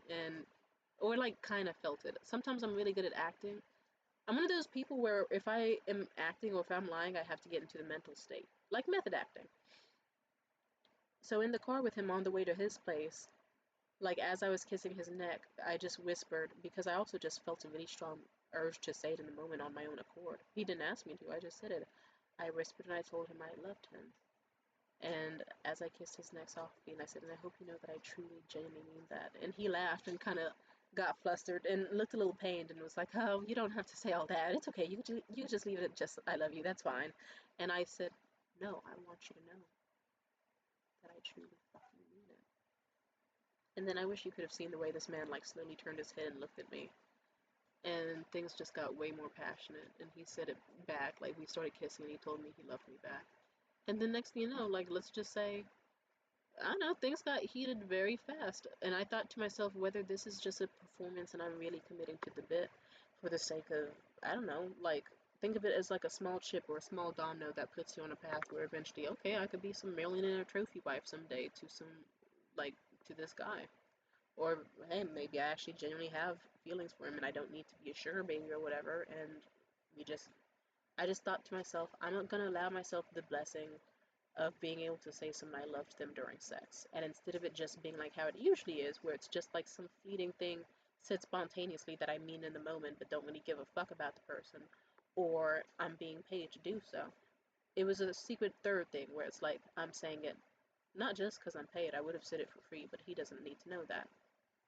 or like kind of felt it. Sometimes I'm really good at acting. I'm one of those people where if I am acting or if I'm lying, I have to get into the mental state, like method acting. So in the car with him on the way to his place, like as I was kissing his neck, I just whispered because I also just felt a really strong urge to say it in the moment on my own accord. He didn't ask me to, I just said it. I whispered and I told him I loved him. And as I kissed his neck softly, and I said, and I hope you know that I truly, genuinely mean that. And he laughed and kind of got flustered and looked a little pained and was like, oh, you don't have to say all that. It's okay. You just leave it at just, I love you. That's fine. And I said, no, I want you to know that I truly fucking mean it. And then I wish you could have seen the way this man like slowly turned his head and looked at me. And things just got way more passionate. And he said it back. Like we started kissing and he told me he loved me back. And then next thing you know, like let's just say, I don't know, things got heated very fast. And I thought to myself whether this is just a performance and I'm really committing to the bit for the sake of, I don't know, like think of it as like a small chip or a small domino that puts you on a path where eventually, okay, I could be some millionaire trophy wife someday to some, like, to this guy. Or, hey, maybe I actually genuinely have feelings for him and I don't need to be a sugar baby or whatever. And we just, I just thought to myself, I'm not gonna allow myself the blessing of being able to say something I loved them during sex. And instead of it just being like how it usually is, where it's just like some fleeting thing said spontaneously that I mean in the moment but don't really give a fuck about the person, or I'm being paid to do so. It was a secret third thing where it's like I'm saying it not just because I'm paid, I would have said it for free, but he doesn't need to know that.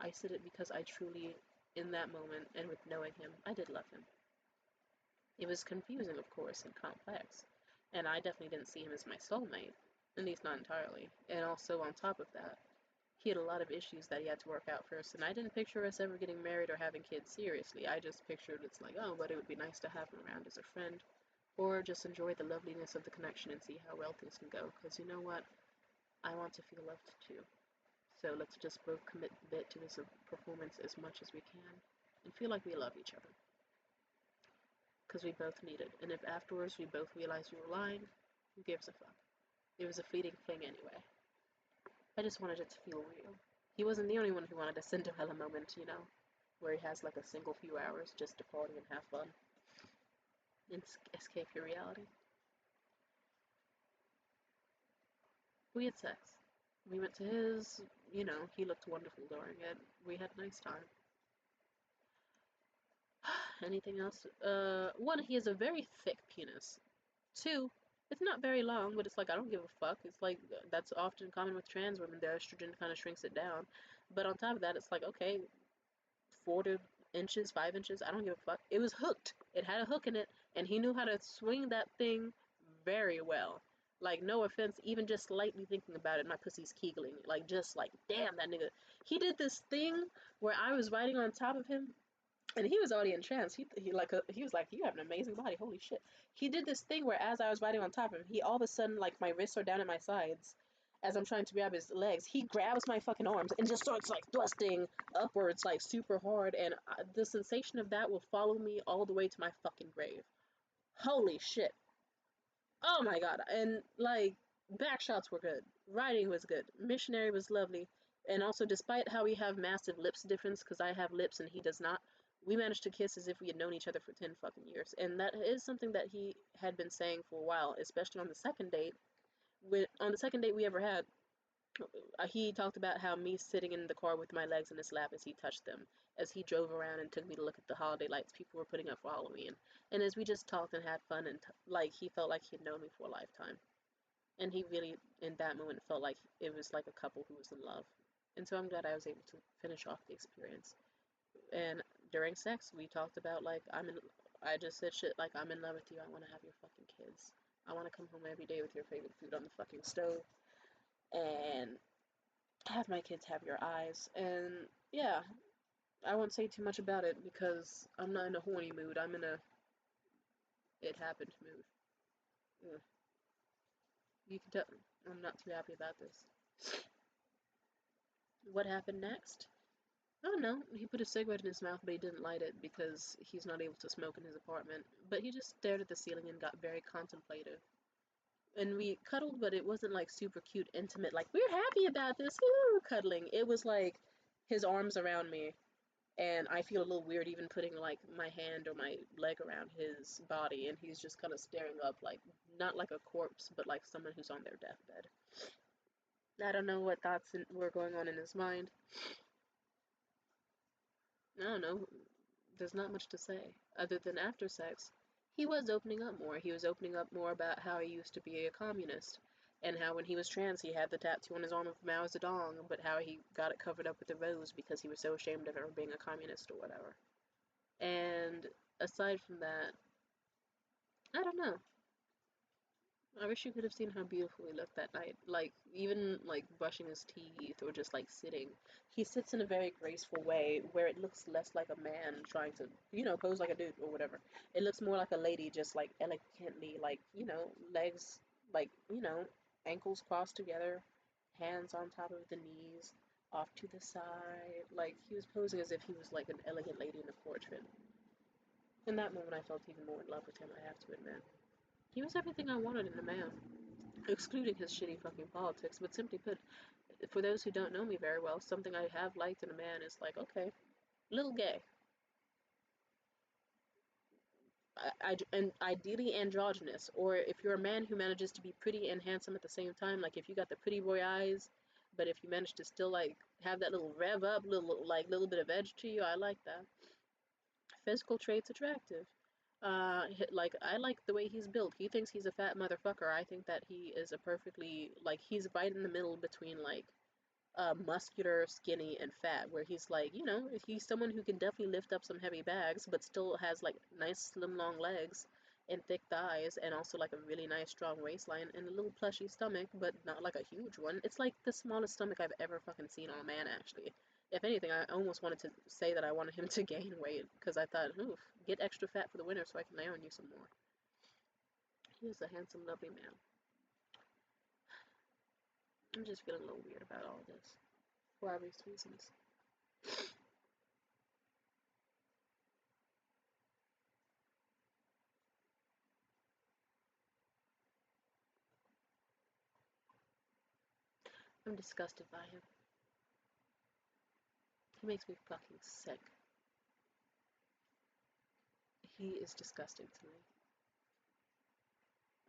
I said it because I truly, in that moment and with knowing him, I did love him. It was confusing, of course, and complex, and I definitely didn't see him as my soulmate, at least not entirely. And also, on top of that, he had a lot of issues that he had to work out first, and I didn't picture us ever getting married or having kids seriously. I just pictured it's like, oh, but it would be nice to have him around as a friend, or just enjoy the loveliness of the connection and see how well things can go, because you know what? I want to feel loved too. So let's just both commit a bit to this performance as much as we can, and feel like we love each other. Because we both need it. And if afterwards we both realize we were lying, who gives a fuck? It was a fleeting thing anyway. I just wanted it to feel real. He wasn't the only one who wanted a Cinderella moment, you know, where he has like a single few hours just to party and have fun and escape your reality. We had sex. We went to his, you know, he looked wonderful during it. We had a nice time. Anything else? One, he has a very thick penis. Two, it's not very long, but it's like I don't give a fuck. It's like that's often common with trans women. Their estrogen kind of shrinks it down. But on top of that, it's like okay, 4 inches, 5 inches. I don't give a fuck. It was hooked. It had a hook in it, and he knew how to swing that thing very well. Like no offense, even just slightly thinking about it, my pussy's keegling. Like just like damn that nigga. He did this thing where I was riding on top of him and he was already in trance. He was like, you have an amazing body, holy shit. He did this thing where as I was riding on top of him, he all of a sudden like my wrists are down at my sides as I'm trying to grab his legs. He grabs my fucking arms and just starts like thrusting upwards like super hard, and the sensation of that will follow me all the way to my fucking grave. Holy shit. Oh my god. And like back shots were good. Riding was good. Missionary was lovely. And also despite how we have massive lips difference, because I have lips and he does not, we managed to kiss as if we had known each other for 10 fucking years. And that is something that he had been saying for a while, especially on the second date. On the second date we ever had, he talked about how me sitting in the car with my legs in his lap as he touched them, as he drove around and took me to look at the holiday lights people were putting up for Halloween, and as we just talked and had fun, and like he felt like he'd known me for a lifetime, and he really in that moment felt like it was like a couple who was in love, and so I'm glad I was able to finish off the experience. And during sex we talked about like I just said shit like I'm in love with you, I want to have your fucking kids, I want to come home every day with your favorite food on the fucking stove, and have my kids have your eyes. And yeah, I won't say too much about it because I'm not in a horny mood. I'm in a it happened mood. Ugh. You can tell I'm not too happy about this. What happened next? I don't know. He put a cigarette in his mouth, but he didn't light it because he's not able to smoke in his apartment. But he just stared at the ceiling and got very contemplative. And we cuddled, but it wasn't like super cute, intimate, like, we're happy about this, woo, cuddling. It was like his arms around me, and I feel a little weird even putting like my hand or my leg around his body, and he's just kind of staring up, like, not like a corpse, but like someone who's on their deathbed. I don't know what thoughts were going on in his mind. I don't know. There's not much to say other than after sex, he was opening up more. He was opening up more about how he used to be a communist, and how when he was trans he had the tattoo on his arm of Mao Zedong, but how he got it covered up with a rose because he was so ashamed of ever being a communist or whatever. And aside from that, I don't know. I wish you could have seen how beautiful he looked that night. Like, even like brushing his teeth or just like sitting. He sits in a very graceful way where it looks less like a man trying to, pose like a dude or whatever. It looks more like a lady just like elegantly, like, legs, like, ankles crossed together, hands on top of the knees, off to the side. Like, he was posing as if he was like an elegant lady in a portrait. In that moment, I felt even more in love with him, I have to admit. He was everything I wanted in a man, excluding his shitty fucking politics, but simply put, for those who don't know me very well, something I have liked in a man is like, okay, little gay. And ideally androgynous, or if you're a man who manages to be pretty and handsome at the same time, like if you got the pretty boy eyes, but if you manage to still like have that little rev up, little bit of edge to you, I like that. Physical traits attractive. Like, I like the way he's built. He thinks he's a fat motherfucker. I think that he is a perfectly, like, he's right in the middle between, like, muscular, skinny, and fat, where he's like, he's someone who can definitely lift up some heavy bags, but still has, like, nice, slim, long legs and thick thighs, and also, like, a really nice, strong waistline and a little plushy stomach, but not, like, a huge one. It's, like, the smallest stomach I've ever fucking seen on a man, actually. If anything, I almost wanted to say that I wanted him to gain weight, because I thought, oof, get extra fat for the winter so I can lay on you some more. He is a handsome, lovely man. I'm just feeling a little weird about all this, for obvious reasons. I'm disgusted by him. He makes me fucking sick. He is disgusting to me.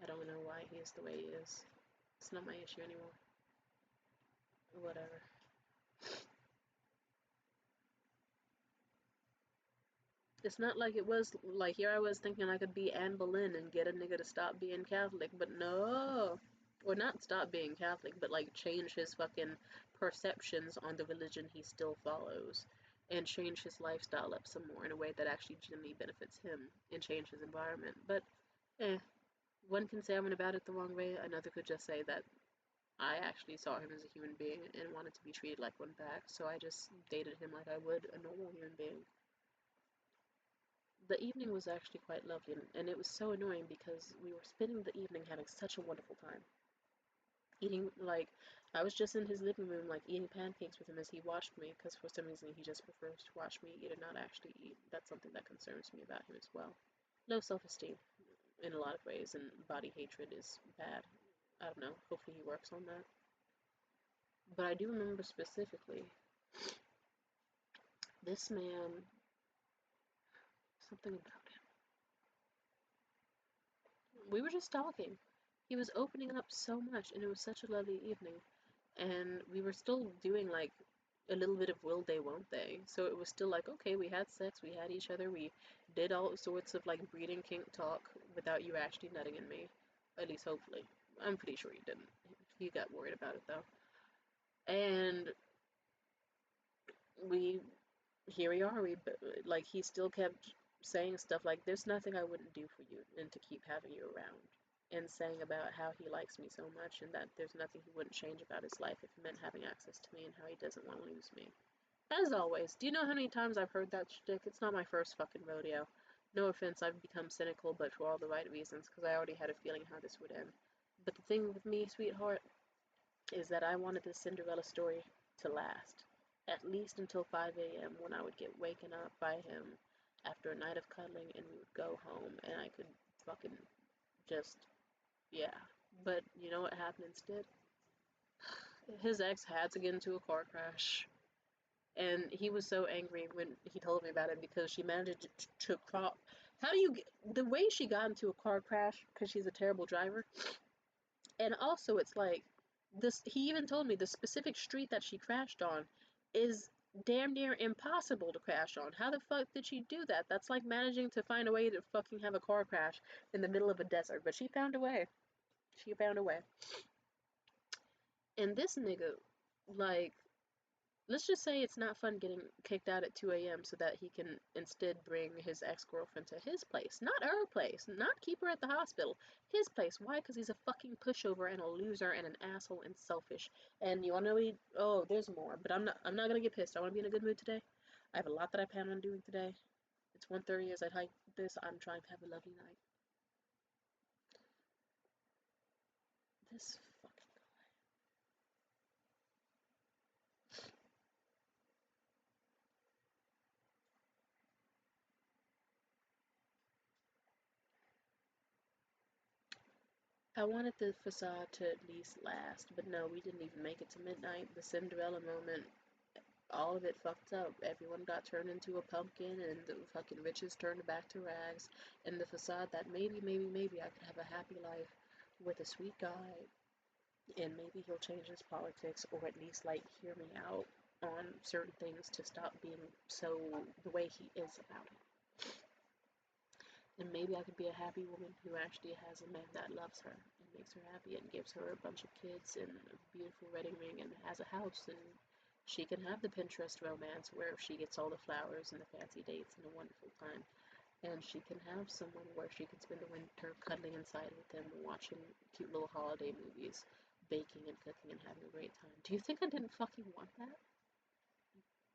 I don't know why he is the way he is. It's not my issue anymore. Whatever. It's not like it was, like, here I was thinking I could be Anne Boleyn and get a nigga to stop being Catholic, but no. Or not stop being Catholic, but, like, change his fucking perceptions on the religion he still follows. And change his lifestyle up some more in a way that actually genuinely benefits him and change his environment. But, one can say I went about it the wrong way, another could just say that I actually saw him as a human being and wanted to be treated like one back, so I just dated him like I would a normal human being. The evening was actually quite lovely, and it was so annoying because we were spending the evening having such a wonderful time. Eating, like, I was just in his living room, like, eating pancakes with him as he watched me, because for some reason he just prefers to watch me eat and not actually eat. That's something that concerns me about him as well. Low self-esteem in a lot of ways, and body hatred is bad. I don't know, hopefully he works on that. But I do remember specifically, this man, something about him. We were just talking. He was opening up so much, and it was such a lovely evening. And we were still doing, like, a little bit of will they, won't they. So it was still like, okay, we had sex, we had each other, we did all sorts of, like, breeding kink talk without you actually nutting in me. At least, hopefully. I'm pretty sure you didn't. You got worried about it, though. And we, here we are, like, he still kept saying stuff like, there's nothing I wouldn't do for you, and to keep having you around. And saying about how he likes me so much, and that there's nothing he wouldn't change about his life if it meant having access to me, and how he doesn't want to lose me. As always, do you know how many times I've heard that shtick? It's not my first fucking rodeo. No offense, I've become cynical, but for all the right reasons, because I already had a feeling how this would end. But the thing with me, sweetheart, is that I wanted this Cinderella story to last. at least until 5 a.m. when I would get waken up by him after a night of cuddling, and we would go home and I could fucking just, yeah. But you know what happened instead? His ex had to get into a car crash, and he was so angry when he told me about it because she managed to crop. How do you get the way she got into a car crash because she's a terrible driver? And also, it's like this. He even told me the specific street that she crashed on is damn near impossible to crash on. How the fuck did she do that? That's like managing to find a way to fucking have a car crash in the middle of a desert. But she found a way. She found a way. And this nigga, like, let's just say it's not fun getting kicked out at 2 a.m. so that he can instead bring his ex-girlfriend to his place. Not her place. Not keep her at the hospital. His place. Why? Because he's a fucking pushover and a loser and an asshole and selfish. And you wanna know what oh, there's more. But I'm not gonna get pissed. I wanna be in a good mood today. I have a lot that I plan on doing today. It's 1:30 as I type this. I'm trying to have a lovely night. This fucking I wanted the facade to at least last, but no, we didn't even make it to midnight. The Cinderella moment, all of it fucked up. Everyone got turned into a pumpkin, and the fucking riches turned back to rags. And the facade that maybe I could have a happy life with a sweet guy, and maybe he'll change his politics, or at least like hear me out on certain things to stop being so the way he is about it. And maybe I could be a happy woman who actually has a man that loves her and makes her happy and gives her a bunch of kids and a beautiful wedding ring and has a house, and she can have the Pinterest romance where she gets all the flowers and the fancy dates and a wonderful time. And she can have someone where she can spend the winter cuddling inside with him, watching cute little holiday movies, baking and cooking and having a great time. Do you think I didn't fucking want that?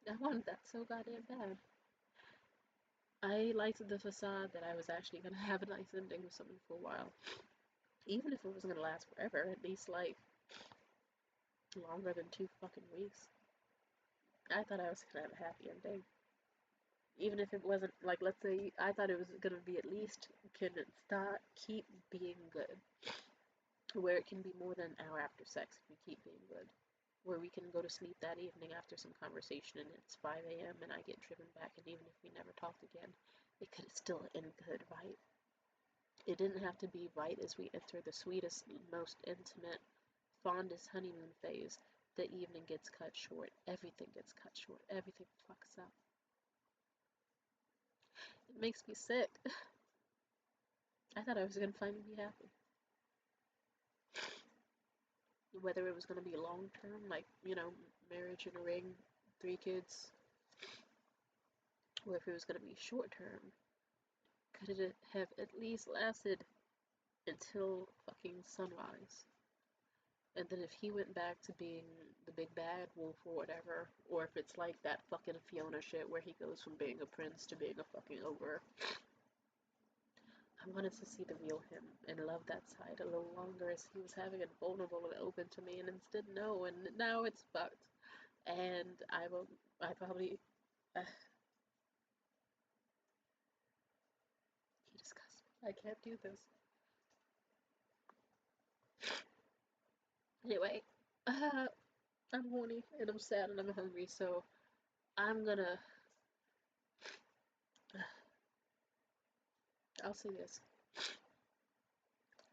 I wanted that so goddamn bad. I liked the facade that I was actually gonna have a nice ending with someone for a while. Even if it wasn't gonna last forever, at least like longer than 2 fucking weeks. I thought I was gonna have a happy ending. Even if it wasn't like, let's say I thought it was gonna be at least can start keep being good. Where it can be more than an hour after sex if we keep being good. Where we can go to sleep that evening after some conversation and it's 5 a.m. and I get driven back, and even if we never talked again, it could still end good, right? It didn't have to be right as we enter the sweetest, most intimate, fondest honeymoon phase. The evening gets cut short. Everything gets cut short. Everything fucks up. It makes me sick. I thought I was gonna finally be happy. Whether it was gonna be long term, like, marriage and a ring, 3 kids, or if it was gonna be short term, could it have at least lasted until fucking sunrise? And then if he went back to being the big bad wolf or whatever, or if it's like that fucking Fiona shit where he goes from being a prince to being a fucking ogre. I wanted to see the real him and love that side a little longer as he was having it vulnerable and open to me, and instead no, and now it's fucked. And I probably, he disgusts me. I can't do this. Anyway, uh, I'm horny and I'm sad and I'm hungry, so I'm gonna, I'll say this.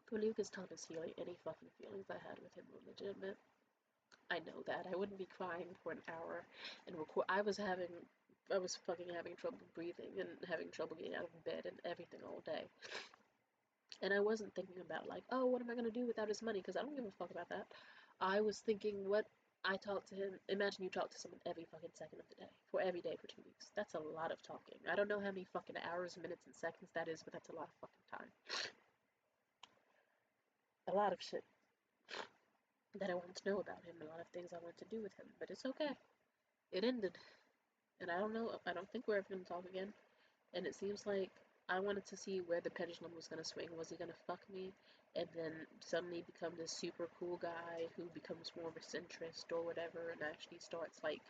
For Lucas Thomas Healy, any fucking feelings I had with him were legitimate. I know that. I wouldn't be crying for an hour and record. I was fucking having trouble breathing and having trouble getting out of bed and everything all day. And I wasn't thinking about like, oh, what am I gonna do without his money? Because I don't give a fuck about that. I was thinking, what I talked to him. Imagine you talk to someone every fucking second of the day, for every day for 2 weeks. That's a lot of talking. I don't know how many fucking hours, minutes, and seconds that is, but that's a lot of fucking time. A lot of shit that I wanted to know about him, a lot of things I wanted to do with him, but it's okay. It ended. And I don't know, I don't think we're ever gonna talk again. And it seems like I wanted to see where the pendulum was gonna swing. Was he gonna fuck me and then suddenly become this super cool guy who becomes more of a centrist or whatever and actually starts like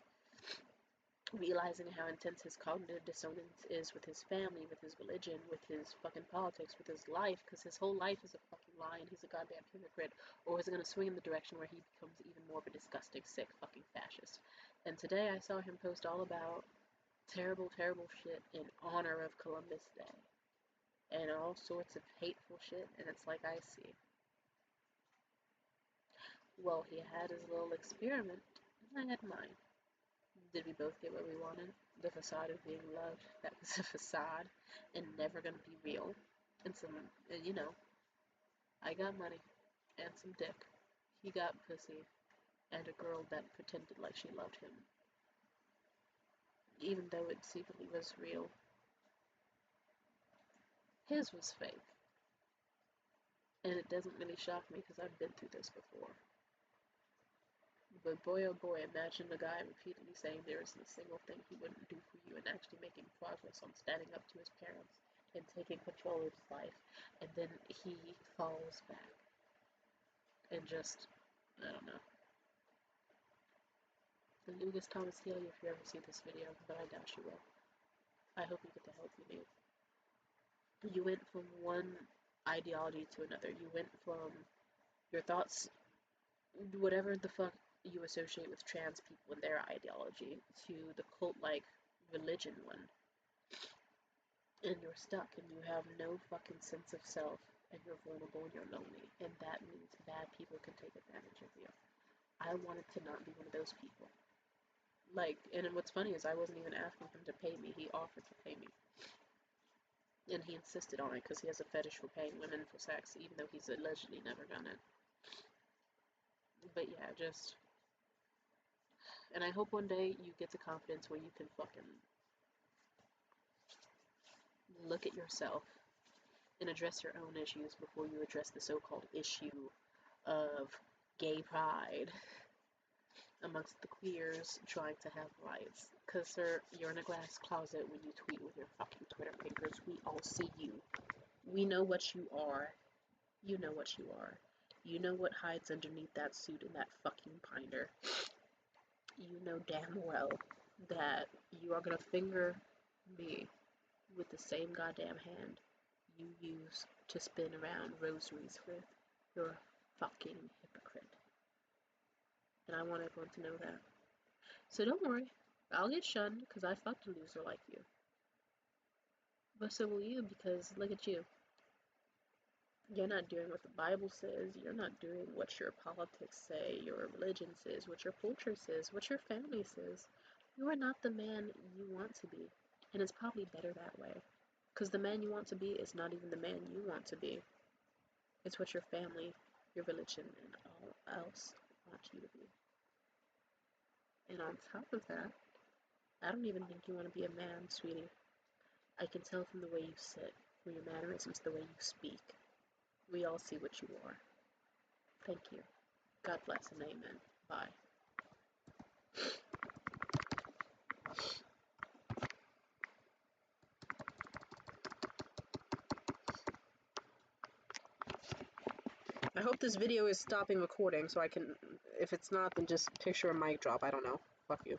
realizing how intense his cognitive dissonance is with his family, with his religion, with his fucking politics, with his life, because his whole life is a fucking lie and he's a goddamn hypocrite, or is it going to swing in the direction where he becomes even more of a disgusting, sick fucking fascist? And today I saw him post all about terrible, terrible shit in honor of Columbus Day, and all sorts of hateful shit, and it's like, I see. Well, he had his little experiment, and I had mine. Did we both get what we wanted? The facade of being loved, that was a facade and never gonna be real. And some, you know, I got money and some dick. He got pussy and a girl that pretended like she loved him, even though it secretly was real. His was fake. And it doesn't really shock me because I've been through this before. But boy oh boy, imagine a guy repeatedly saying there isn't a single thing he wouldn't do for you and actually making progress on standing up to his parents and taking control of his life, and then he falls back and just, I don't know. And Lucas Thomas Healy, if you ever see this video, but I doubt you will, I hope you get the help you need. You went from one ideology to another. You went from your thoughts, whatever the fuck you associate with trans people and their ideology, to the cult-like religion one. And you're stuck and you have no fucking sense of self and you're vulnerable and you're lonely, and that means bad people can take advantage of you. I wanted to not be one of those people. Like, and what's funny is I wasn't even asking him to pay me. He offered to pay me. And he insisted on it because he has a fetish for paying women for sex, even though he's allegedly never done it. But yeah, just... And I hope one day you get the confidence where you can fucking look at yourself and address your own issues before you address the so-called issue of gay pride amongst the queers trying to have rights. Because, sir, you're in a glass closet when you tweet with your fucking Twitter fingers. We all see you. We know what you are. You know what you are. You know what hides underneath that suit and that fucking binder. You know damn well that you are gonna finger me with the same goddamn hand you use to spin around rosaries with. You're a fucking hypocrite. And I want everyone to know that. So don't worry, I'll get shunned because I fucked a loser like you. But so will you, because look at you. You're not doing what the Bible says. You're not doing what your politics say, your religion says, what your culture says, what your family says. You are not the man you want to be. And it's probably better that way. Because the man you want to be is not even the man you want to be. It's what your family, your religion, and all else want you to be. And on top of that, I don't even think you want to be a man, sweetie. I can tell from the way you sit, from your mannerisms, the way you speak. We all see what you are. Thank you. God bless and amen. Bye. I hope this video is stopping recording so I can, if it's not, then just picture a mic drop. I don't know. Fuck you.